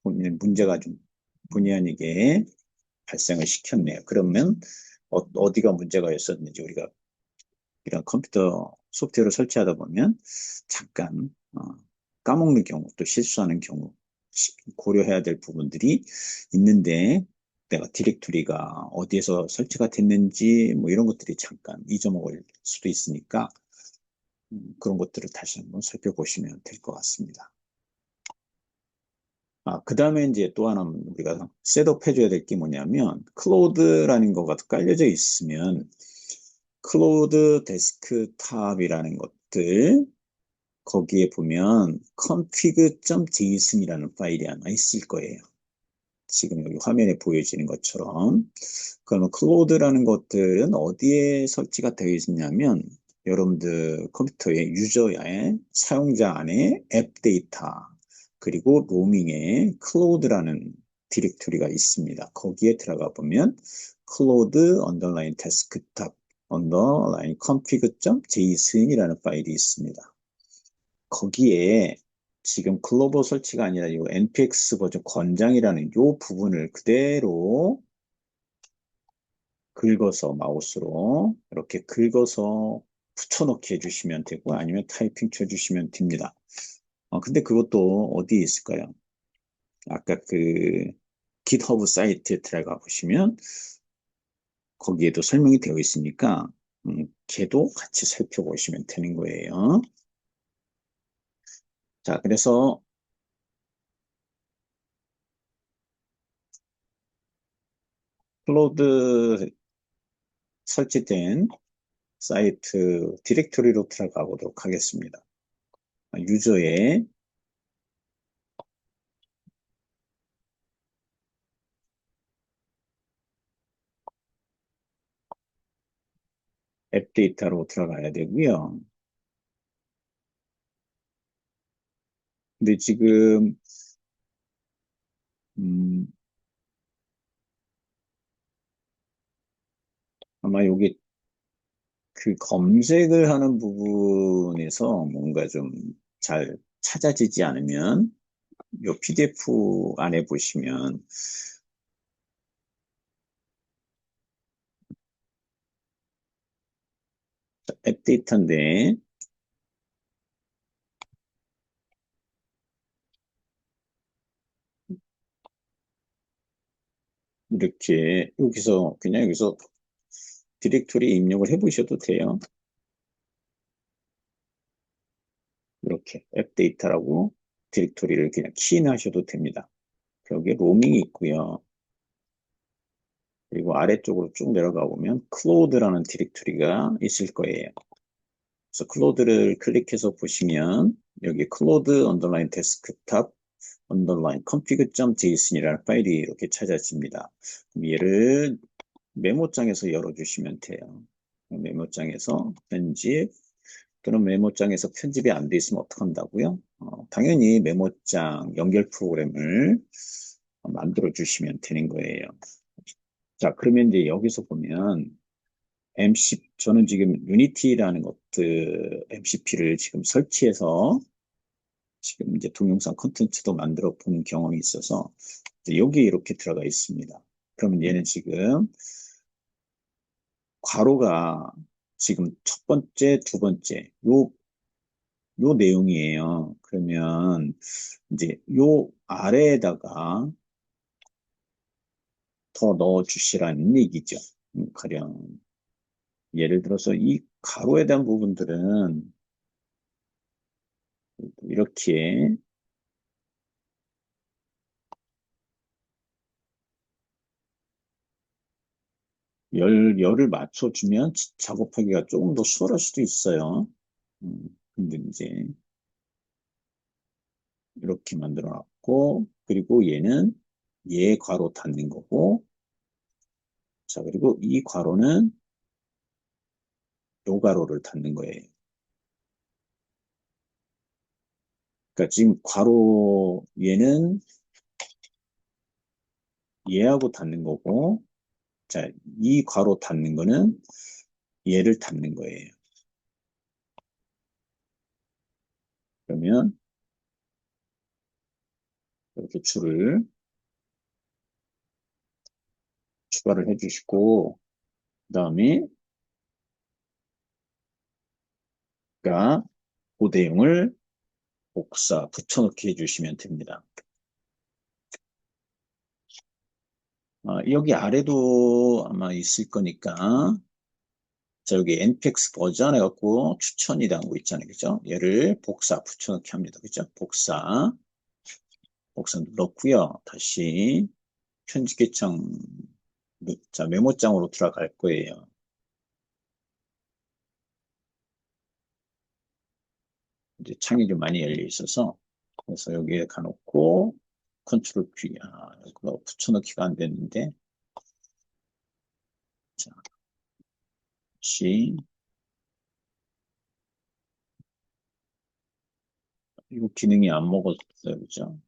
문제가 좀 본의 아니게 발생을 시켰네요. 그러면 어디가 문제가 있었는지 우리가 이런 컴퓨터 소프트웨어를 설치하다 보면 잠깐 까먹는 경우 또 실수하는 경우 고려해야 될 부분들이 있는데 내가 디렉토리가 어디에서 설치가 됐는지 뭐 이런 것들이 잠깐 잊어먹을 수도 있으니까 그런 것들을 다시 한번 살펴보시면 될 것 같습니다. 그 다음에 이제 또 하나 우리가 셋업 해줘야 될 게 뭐냐면 클로드라는 거가 깔려져 있으면 클로드 데스크탑이라는 것들 거기에 보면 config.json이라는 파일이 하나 있을 거예요. 지금 여기 화면에 보여지는 것처럼. 그러면 클로드라는 것들은 어디에 설치가 되어 있냐면 여러분들 컴퓨터의 유저의 사용자 안에 앱 데이터 그리고 로밍에 클로드라는 디렉토리가 있습니다. 거기에 들어가 보면 클로드 언더라인 데스크탑 언더라인 config.json이라는 파일이 있습니다. 거기에 지금 글로벌 설치가 아니라 이 npx 버전 권장이라는 이 부분을 그대로 긁어서 마우스로 이렇게 긁어서 붙여넣기 해주시면 되고 아니면 타이핑 쳐주시면 됩니다. 근데 그것도 어디에 있을까요? 아까 그 GitHub 사이트에 들어가 보시면 거기에도 설명이 되어 있으니까 걔도 같이 살펴보시면 되는 거예요. 자, 그래서 클로드 설치된 사이트 디렉토리로 들어가 보도록 하겠습니다. 유저의 앱 데이터로 들어가야 되고요. 근데 지금 음, 아마 여기 그 검색을 하는 부분에서 뭔가 좀 잘 찾아지지 않으면 요 PDF 안에 보시면 앱 데이터인데 이렇게 여기서 그냥 여기서 디렉토리 입력을 해 보셔도 돼요. 이렇게 앱 데이터라고 디렉토리를 그냥 키인하셔도 됩니다. 여기에 로밍이 있고요. 그리고 아래쪽으로 쭉 내려가 보면 클로드라는 디렉토리가 있을 거예요. 그래서 클로드를 클릭해서 보시면 여기 클로드 언더라인 데스크탑 언더라인 config.json이라는 파일이 이렇게 찾아집니다. 그럼 얘를 메모장에서 열어주시면 돼요. 메모장에서 편집 또는 메모장에서 편집이 안 돼 있으면 어떻게 한다고요? 당연히 메모장 연결 프로그램을 만들어 주시면 되는 거예요. 자, 그러면 이제 여기서 보면 저는 지금 유니티라는 것들 MCP를 지금 설치해서 지금 이제 동영상 콘텐츠도 만들어 본 경험이 있어서 여기에 이렇게 들어가 있습니다. 그러면 얘는 지금 괄호가 지금 첫 번째, 두 번째 요 내용이에요. 그러면 이제 요 아래에다가 더 넣어 주시라는 얘기죠. 가령 예를 들어서 이 가로에 대한 부분들은 이렇게 열을 맞춰주면 작업하기가 조금 더 수월할 수도 있어요. 근데 이제 이렇게 만들어 놨고, 그리고 얘는 얘 괄호 닫는 거고, 자, 그리고 이 괄호는 요 괄호를 닫는 거예요. 그러니까 지금 괄호 얘는 얘하고 닫는 거고, 자, 이 괄호 닫는 거는 얘를 닫는 거예요. 그러면 이렇게 줄을 추가를 해주시고, 그 다음에, 그러니까 그 내용을 복사, 붙여넣기 해주시면 됩니다. 여기 아래도 아마 있을 거니까, 자, 여기 npx 버전 해갖고 추천이라는 거 있잖아요. 그죠? 얘를 복사, 붙여넣기 합니다. 그죠? 복사 눌렀고요. 다시 편집계청, 자, 메모장으로 들어갈 거예요. 이제 창이 좀 많이 열려 있어서, 그래서 여기에 가놓고, 컨트롤 P, 이거 붙여넣기가 안 됐는데, 자, 다시, 이거 기능이 안 먹었어요. 그죠?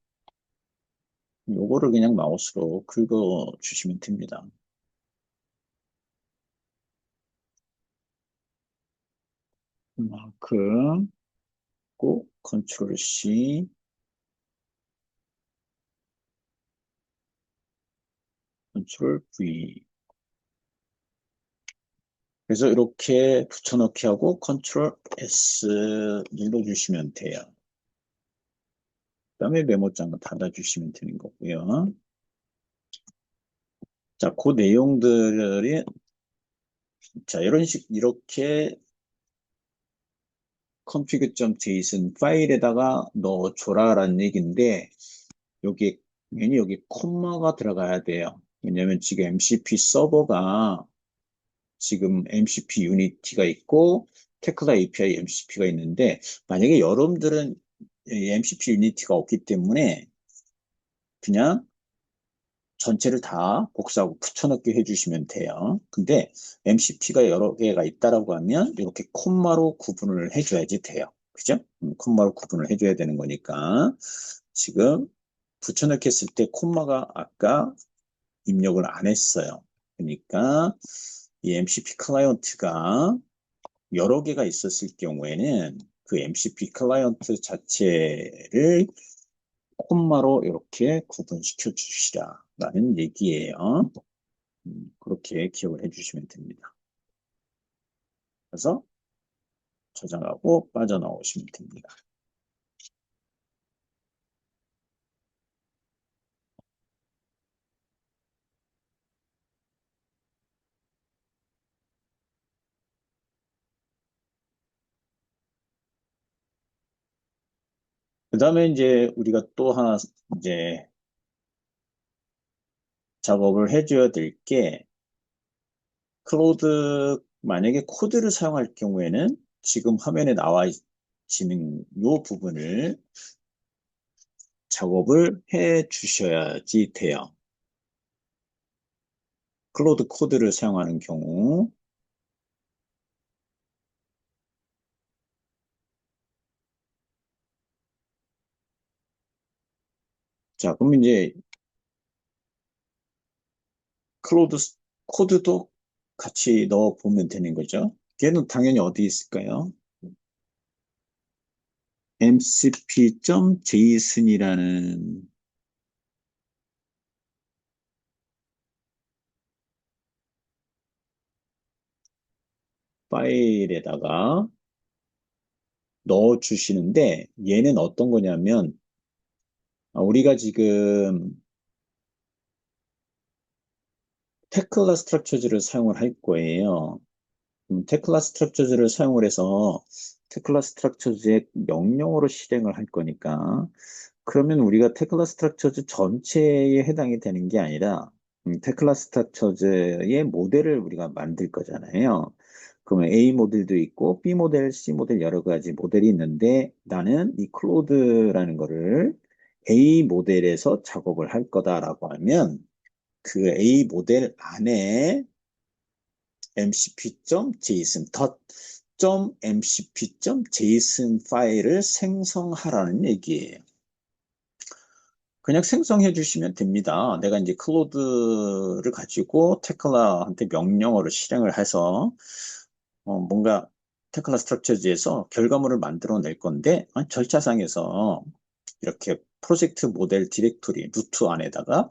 요거를 그냥 마우스로 긁어 주시면 됩니다. 이만큼, 꼭 컨트롤 C, 컨트롤 V. 그래서 이렇게 붙여넣기 하고 컨트롤 S 눌러주시면 돼요. 그다음에 메모장을 닫아주시면 되는 거고요. 자, 그 내용들이 자 이렇게 config.json 파일에다가 넣어줘라라는 얘기인데 여기 콤마가 들어가야 돼요. 왜냐면 지금 MCP 서버가 지금 MCP 유니티가 있고 테클라 API MCP가 있는데 만약에 여러분들은 MCP 유니티가 없기 때문에 그냥 전체를 다 복사하고 붙여넣기 해주시면 돼요. 근데 MCP가 여러 개가 있다라고 하면 이렇게 콤마로 구분을 해줘야지 돼요. 그죠? 콤마로 구분을 해줘야 되는 거니까 지금 붙여넣기 했을 때 콤마가 아까 입력을 안 했어요. 그러니까 이 MCP 클라이언트가 여러 개가 있었을 경우에는 그 MCP 클라이언트 자체를 콤마로 이렇게 구분시켜 주시라라는 얘기예요. 그렇게 기억을 해주시면 됩니다. 그래서 저장하고 빠져나오시면 됩니다. 그 다음에 이제 우리가 또 하나 이제 작업을 해줘야 될 게 클로드 만약에 코드를 사용할 경우에는 지금 화면에 나와 있는 이 부분을 작업을 해 주셔야지 돼요. 클로드 코드를 사용하는 경우. 자, 그럼 이제 클로드 코드도 같이 넣어 보면 되는 거죠. 걔는 당연히 어디 있을까요? mcp.json이라는 파일에다가 넣어 주시는데 얘는 어떤 거냐면 우리가 지금 테클라 스트럭처즈를 사용을 할 거예요. 테클라 스트럭처즈를 사용을 해서 테클라 스트럭처즈의 명령어로 실행을 할 거니까 그러면 우리가 테클라 스트럭처즈 전체에 해당이 되는 게 아니라 테클라 스트럭처즈의 모델을 우리가 만들 거잖아요. 그러면 A 모델도 있고 B 모델, C 모델 여러 가지 모델이 있는데 나는 이 클로드라는 거를 A 모델에서 작업을 할 거다라고 하면 그 A 모델 안에 mcp.json, .mcp.json 파일을 생성하라는 얘기예요. 그냥 생성해 주시면 됩니다. 내가 이제 클로드를 가지고 테클라한테 명령어를 실행을 해서 뭔가 테클라 스트럭처즈에서 결과물을 만들어낼 건데 절차상에서 이렇게 프로젝트 모델 디렉토리 루트 안에다가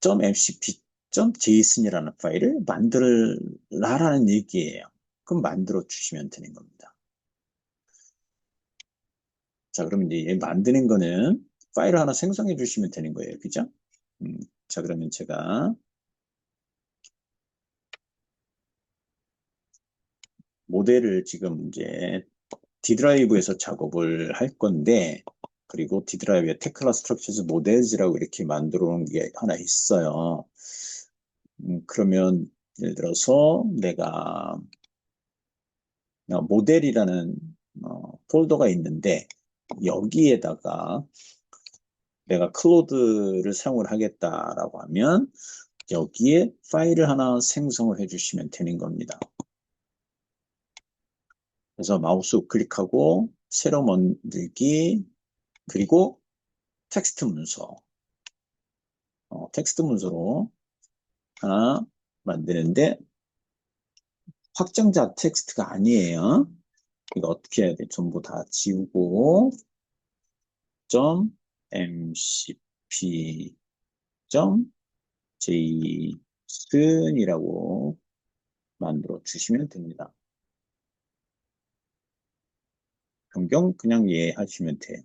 .mcp.json이라는 파일을 만들라라는 얘기예요. 그럼 만들어 주시면 되는 겁니다. 자, 그러면 이제 얘 만드는 거는 파일을 하나 생성해 주시면 되는 거예요. 그죠? 자, 그러면 제가 모델을 지금 이제 D 드라이브에서 작업을 할 건데, 그리고 D 드라이브에 테클라 스트럭처즈 모델즈라고 이렇게 만들어 놓은 게 하나 있어요. 그러면 예를 들어서 내가 모델이라는 폴더가 있는데 여기에다가 내가 클로드를 사용을 하겠다라고 하면 여기에 파일을 하나 생성을 해주시면 되는 겁니다. 그래서 마우스 클릭하고 새로 만들기 그리고 텍스트 문서 텍스트 문서로 하나 만드는데 확정자 텍스트가 아니에요. 이거 어떻게 해야 돼? 전부 다 지우고 .mcp JSON이라고 만들어 주시면 됩니다. 변경 그냥 하시면 돼요.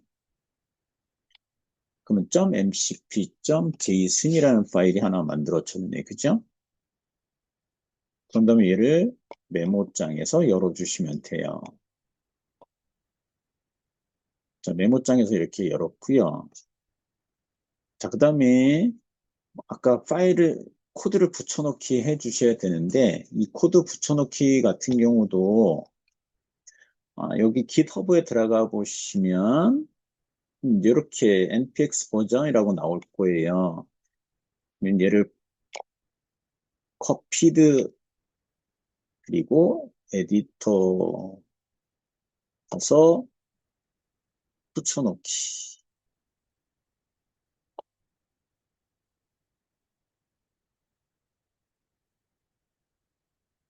그러면 .mcp.json이라는 파일이 하나 만들어졌네. 그죠? 그런 다음에 얘를 메모장에서 열어주시면 돼요. 자, 메모장에서 이렇게 열었고요. 자, 그 다음에 아까 파일을 코드를 붙여넣기 해 주셔야 되는데 이 코드 붙여넣기 같은 경우도 여기 GitHub에 들어가 보시면 이렇게 npx 버전이라고 나올 거예요. 얘를 커피드 그리고 에디터 가서 붙여넣기.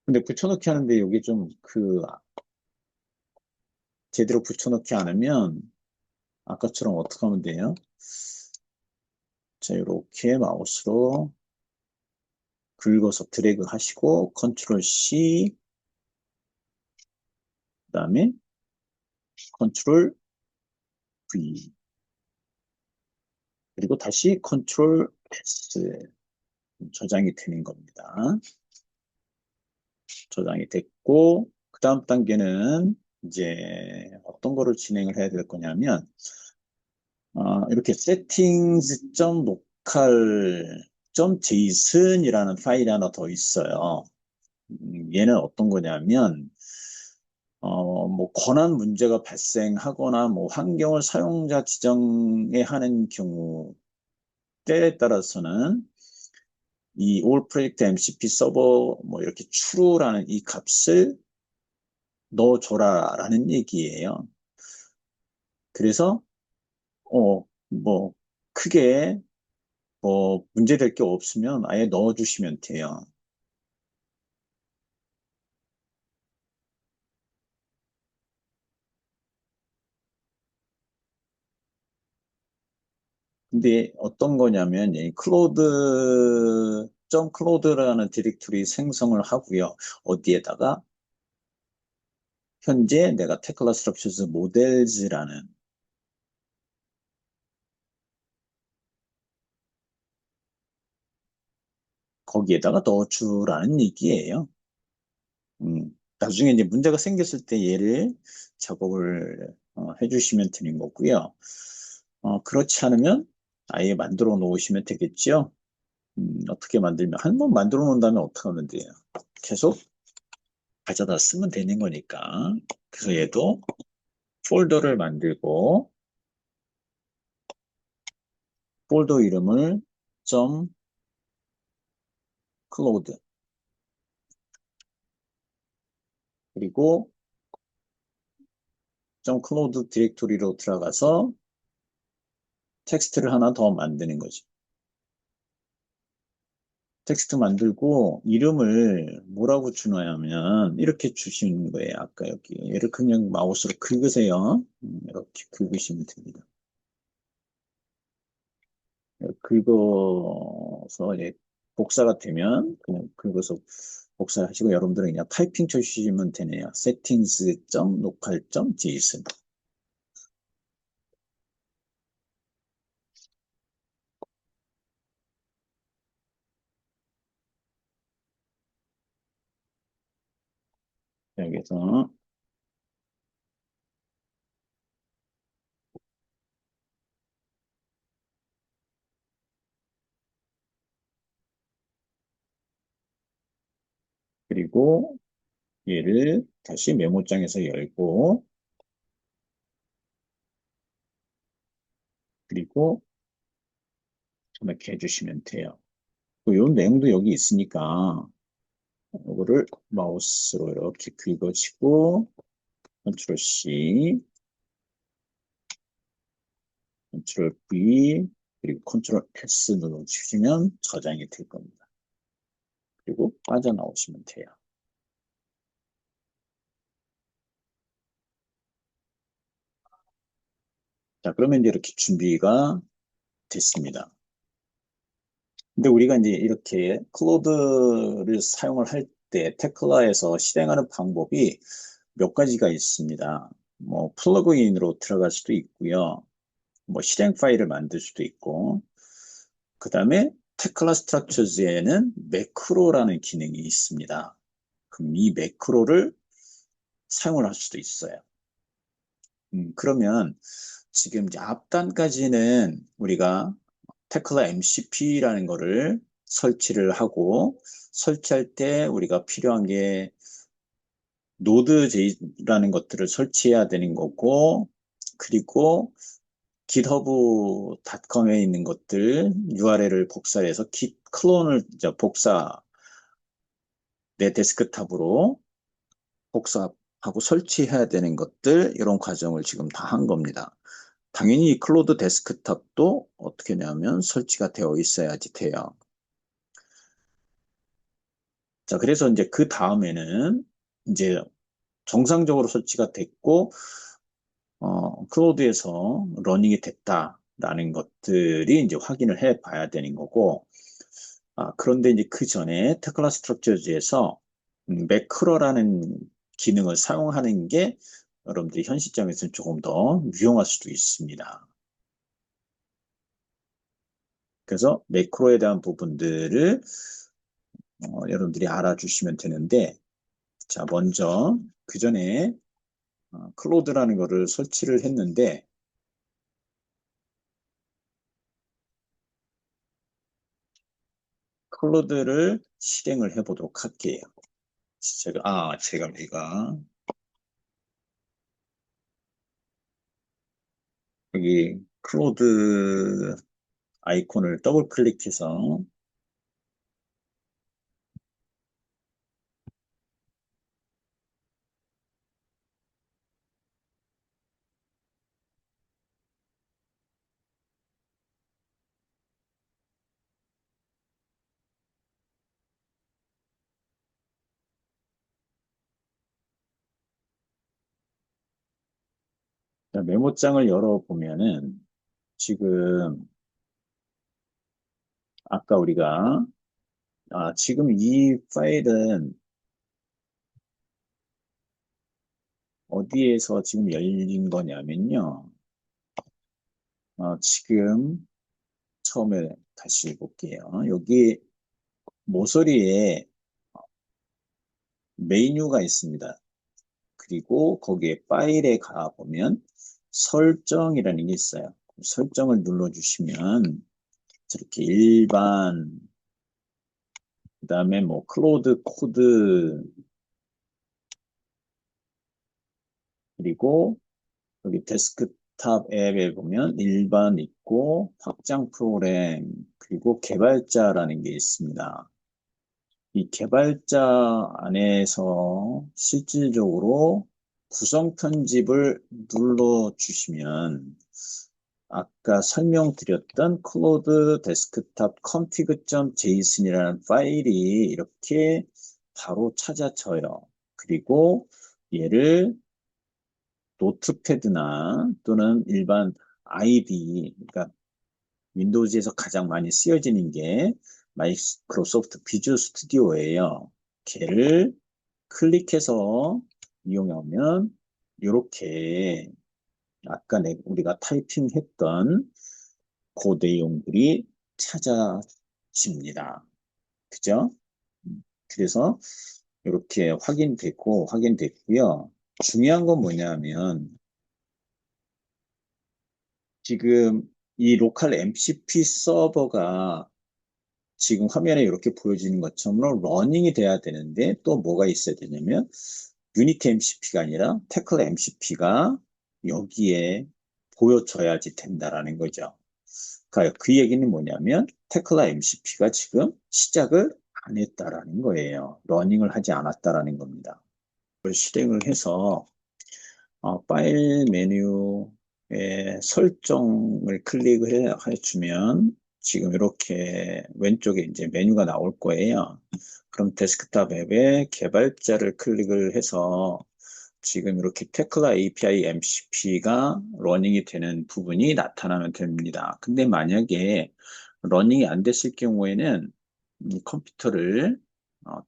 근데 붙여넣기 하는데 여기 좀 제대로 붙여넣기 않으면 아까처럼 어떻게 하면 돼요? 자, 이렇게 마우스로 긁어서 드래그 하시고 컨트롤 C 그다음에 컨트롤 V 그리고 다시 컨트롤 S 저장이 되는 겁니다. 저장이 됐고 그 다음 단계는 이제 어떤 거를 진행을 해야 될 거냐면 이렇게 settings.local.json이라는 파일이 하나 더 있어요. 얘는 어떤 거냐면 뭐 권한 문제가 발생하거나 뭐 환경을 사용자 지정에 하는 경우 때에 따라서는 이 all project MCP 서버 뭐 이렇게 true라는 이 값을 넣어줘라라는 얘기예요. 그래서 뭐 크게 뭐 문제될 게 없으면 아예 넣어주시면 돼요. 근데 어떤 거냐면 이 클로드 점 클로드라는 디렉토리 생성을 하고요. 어디에다가 현재 내가 테클라 스트럭처즈 모델즈라는 거기에다가 넣어주라는 얘기예요. 나중에 이제 문제가 생겼을 때 얘를 작업을 해주시면 되는 거고요. 그렇지 않으면 아예 만들어 놓으시면 되겠죠. 어떻게 만들면 한 번 만들어 놓은 다음에 어떻게 하면 돼요? 계속 가져다 쓰면 되는 거니까. 그래서 얘도 폴더를 만들고 폴더 이름을 점 클로드 그리고 점 클로드 디렉토리로 들어가서 텍스트를 하나 더 만드는 거죠. 텍스트 만들고 이름을 뭐라고 주냐면 이렇게 주시는 거예요. 아까 여기 얘를 그냥 마우스로 긁으세요. 이렇게 긁으시면 됩니다. 긁어서 이제 복사가 되면 그냥 긁어서 복사하시고 여러분들은 그냥 타이핑 쳐주시면 되네요. settings.local.json 여기서 그리고 얘를 다시 메모장에서 열고 그리고 이렇게 해주시면 돼요. 이 내용도 여기 있으니까 이거를 마우스로 이렇게 긁어주고 컨트롤 C, 컨트롤 V 그리고 컨트롤 S 눌러주시면 저장이 될 겁니다. 그리고 빠져나오시면 돼요. 자, 그러면 이제 이렇게 준비가 됐습니다. 근데 우리가 이제 이렇게 클로드를 사용을 할 때 테클라에서 실행하는 방법이 몇 가지가 있습니다. 뭐 플러그인으로 들어갈 수도 있고요. 뭐 실행 파일을 만들 수도 있고 그 다음에 테클라 스트럭처즈에는 매크로라는 기능이 있습니다. 그럼 이 매크로를 사용을 할 수도 있어요. 그러면 지금 이제 앞단까지는 우리가 테클라 MCP라는 거를 설치를 하고 설치할 때 우리가 필요한 게 노드.j라는 것들을 설치해야 되는 거고 그리고 github.com에 있는 것들 URL을 복사해서 git 클론을 복사 내 데스크탑으로 복사하고 설치해야 되는 것들 이런 과정을 지금 다 한 겁니다. 당연히 클로드 데스크탑도 어떻게 하냐면 설치가 되어 있어야지 돼요. 자, 그래서 이제 그 다음에는 이제 정상적으로 설치가 됐고, 클로드에서 러닝이 됐다라는 것들이 이제 확인을 해 봐야 되는 거고, 그런데 이제 그 전에 테클라 스트럭처즈에서 매크로라는 기능을 사용하는 게 여러분들이 현 시점에서는 조금 더 유용할 수도 있습니다. 그래서 매크로에 대한 부분들을 여러분들이 알아주시면 되는데, 자, 먼저 그 전에 클로드라는 거를 설치를 했는데, 클로드를 실행을 해보도록 할게요. 제가 여기 클로드 아이콘을 더블 클릭해서 메모장을 열어보면은 지금 아까 우리가 지금 이 파일은 어디에서 지금 열린 거냐면요. 지금 처음에 다시 볼게요. 여기 모서리에 메뉴가 있습니다. 그리고 거기에 파일에 가보면 설정이라는 게 있어요. 설정을 눌러주시면 저렇게 일반, 그 다음에 뭐 클로드 코드, 그리고 여기 데스크탑 앱에 보면 일반 있고 확장 프로그램, 그리고 개발자라는 게 있습니다. 이 개발자 안에서 실질적으로 구성 편집을 눌러주시면 아까 설명드렸던 클로드 데스크탑 config.json이라는 파일이 이렇게 바로 찾아져요. 그리고 얘를 노트패드나 또는 일반 IDE, 그러니까 윈도우즈에서 가장 많이 쓰여지는 게 마이크로소프트 비주얼 스튜디오예요. 걔를 클릭해서 이용하면 이렇게 아까 우리가 타이핑했던 그 내용들이 찾아집니다. 그죠? 그래서 이렇게 확인됐고요. 중요한 건 뭐냐면 지금 이 로컬 MCP 서버가 지금 화면에 이렇게 보여지는 것처럼 러닝이 돼야 되는데 또 뭐가 있어야 되냐면 유니티 MCP가 아니라 태클 MCP가 여기에 보여줘야지 된다라는 거죠. 그러니까 그 얘기는 뭐냐면 테클라 MCP가 지금 시작을 안 했다라는 거예요. 러닝을 하지 않았다라는 겁니다. 그걸 실행을 해서 파일 메뉴에 설정을 클릭을 해주면 지금 이렇게 왼쪽에 이제 메뉴가 나올 거예요. 그럼 데스크탑 앱에 개발자를 클릭을 해서 지금 이렇게 테클라 API MCP가 러닝이 되는 부분이 나타나면 됩니다. 근데 만약에 러닝이 안 됐을 경우에는 이 컴퓨터를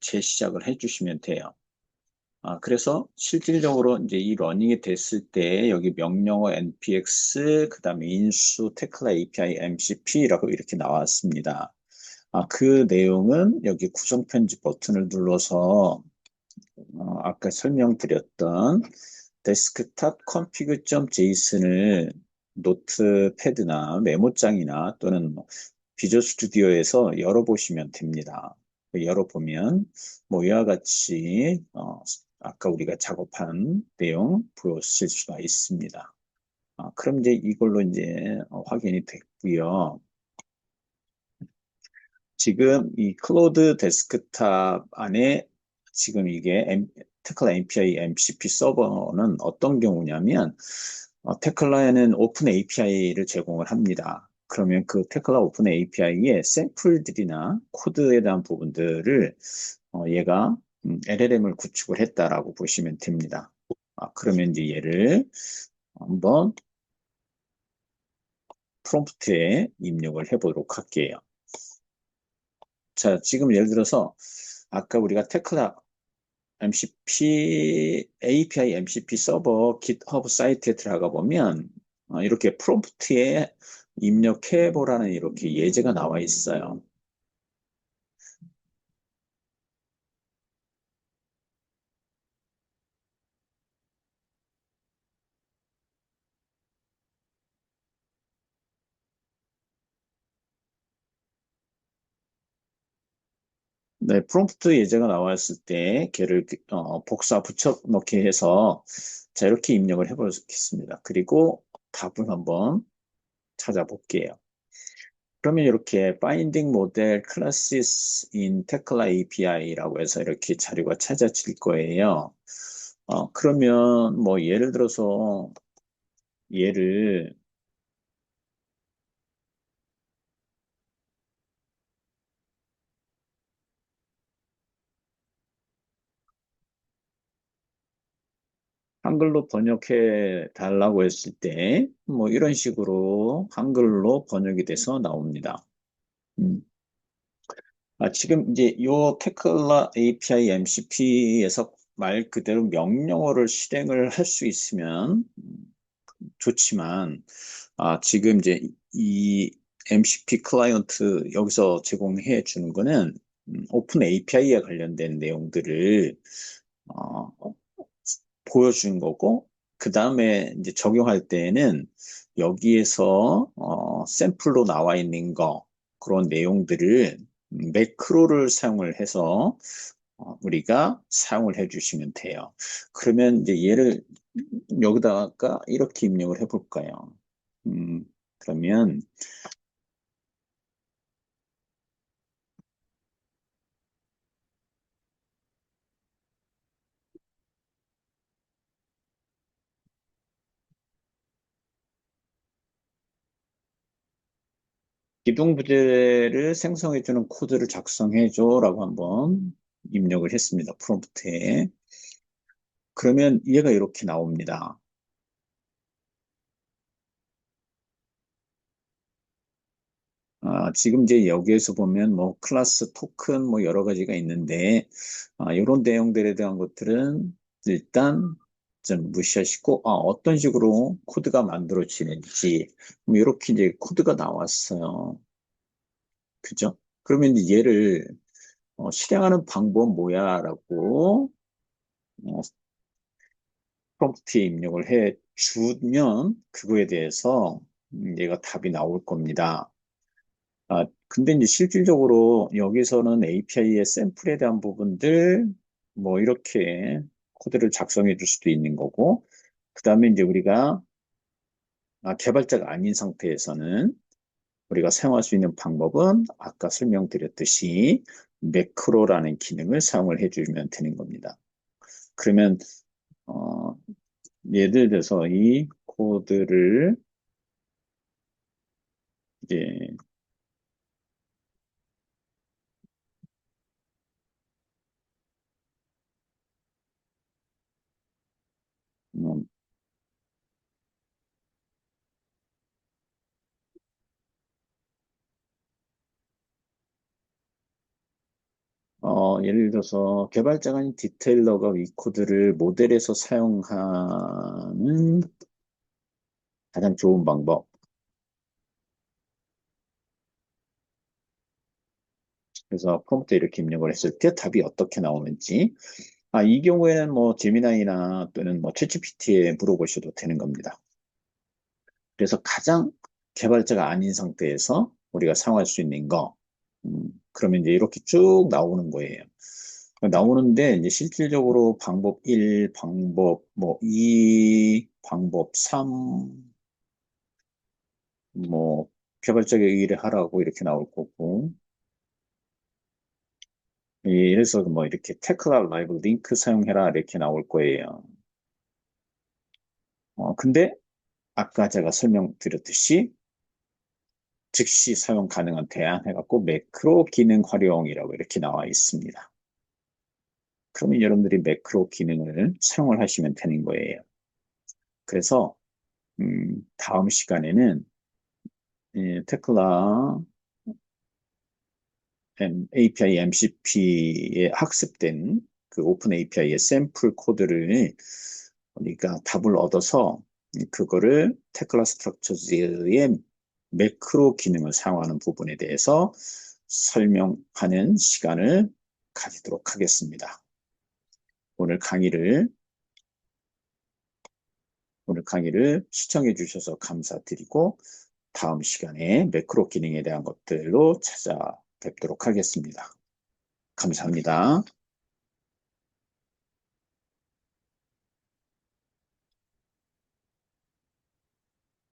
재시작을 해주시면 돼요. 그래서 실질적으로 이제 이 러닝이 됐을 때 여기 명령어 npx 그다음에 인수 테클라 API MCP라고 이렇게 나왔습니다. 그 내용은 여기 구성 편집 버튼을 눌러서 아까 설명드렸던 데스크탑 config.json을 노트패드나 메모장이나 또는 뭐 비주얼 스튜디오에서 열어보시면 됩니다. 열어보면 뭐 이와 같이 아까 우리가 작업한 내용 보실 수가 있습니다. 그럼 이제 이걸로 이제 확인이 됐고요. 지금 이 클로드 데스크탑 안에 지금 이게 테클라 API MCP 서버는 어떤 경우냐면 테클라에는 오픈 API를 제공을 합니다. 그러면 그 테클라 오픈 API의 샘플들이나 코드에 대한 부분들을 얘가 LLM을 구축을 했다라고 보시면 됩니다. 그러면 이제 얘를 한번 프롬프트에 입력을 해보도록 할게요. 자, 지금 예를 들어서 아까 우리가 테클라 MCP, API MCP 서버 GitHub 사이트에 들어가 보면 이렇게 프롬프트에 입력해 보라는 이렇게 예제가 나와 있어요. 네, 프롬프트 예제가 나왔을 때 걔를 복사 붙여 넣기 해서 자 이렇게 입력을 해 보겠습니다. 그리고 답을 한번 찾아볼게요. 그러면 이렇게 Binding Model Classes in Tekla API라고 해서 이렇게 자료가 찾아질 거예요. 그러면 뭐 예를 들어서 얘를 한글로 번역해 달라고 했을 때 뭐 이런 식으로 한글로 번역이 돼서 나옵니다. 음. 지금 이제 요 테클라 API MCP에서 말 그대로 명령어를 실행을 할 수 있으면 좋지만, 지금 이제 이 MCP 클라이언트 여기서 제공해 주는 거는 오픈 API에 관련된 내용들을 어, 보여주는 거고, 그 다음에 이제 적용할 때에는 여기에서 샘플로 나와 있는 거, 그런 내용들을 매크로를 사용을 해서 우리가 사용을 해 주시면 돼요. 그러면 이제 얘를 여기다가 이렇게 입력을 해 볼까요? 그러면 기둥 부재를 생성해 주는 코드를 작성해 줘라고 한번 입력을 했습니다. 프롬프트에. 그러면 얘가 이렇게 나옵니다. 지금 이제 여기에서 보면 뭐 클래스 토큰 뭐 여러 가지가 있는데 이런 내용들에 대한 것들은 일단 좀 무시하시고 어떤 식으로 코드가 만들어지는지 뭐 이렇게 이제 코드가 나왔어요. 그죠? 그러면 이제 얘를 실행하는 방법 뭐야라고 프롬프트에 입력을 해 주면 그거에 대해서 얘가 답이 나올 겁니다. 근데 이제 실질적으로 여기서는 API의 샘플에 대한 부분들, 뭐, 이렇게 코드를 작성해 줄 수도 있는 거고, 그 다음에 이제 우리가 개발자가 아닌 상태에서는 우리가 사용할 수 있는 방법은 아까 설명드렸듯이 매크로라는 기능을 사용을 해주면 되는 겁니다. 그러면, 어, 예를 들어서 이 코드를 이제, 음, 예를 들어서 개발자가 아닌 디테일러가 이 코드를 모델에서 사용하는 가장 좋은 방법. 그래서 프롬프트 이렇게 입력을 했을 때 답이 어떻게 나오는지. 이 경우에는 뭐 제미나이나 또는 뭐 챗GPT에 물어보셔도 되는 겁니다. 그래서 가장 개발자가 아닌 상태에서 우리가 사용할 수 있는 거. 그러면 이제 이렇게 쭉 나오는 거예요. 나오는데 이제 실질적으로 방법 1, 방법 뭐 2, 방법 3, 뭐 개발자가 일을 하라고 이렇게 나올 거고 그래서 뭐 이렇게 테크라 라이브 링크 사용해라 이렇게 나올 거예요. 근데 아까 제가 설명드렸듯이 즉시 사용 가능한 대안 해갖고 매크로 기능 활용이라고 이렇게 나와 있습니다. 그러면 여러분들이 매크로 기능을 사용을 하시면 되는 거예요. 그래서 다음 시간에는 테클라 API MCP에 학습된 그 오픈 API의 샘플 코드를 우리가 답을 얻어서 그거를 테클라 스트럭처즈의 매크로 기능을 사용하는 부분에 대해서 설명하는 시간을 가지도록 하겠습니다. 오늘 강의를 오늘 강의를 시청해 주셔서 감사드리고 다음 시간에 매크로 기능에 대한 것들로 찾아뵙도록 하겠습니다. 감사합니다.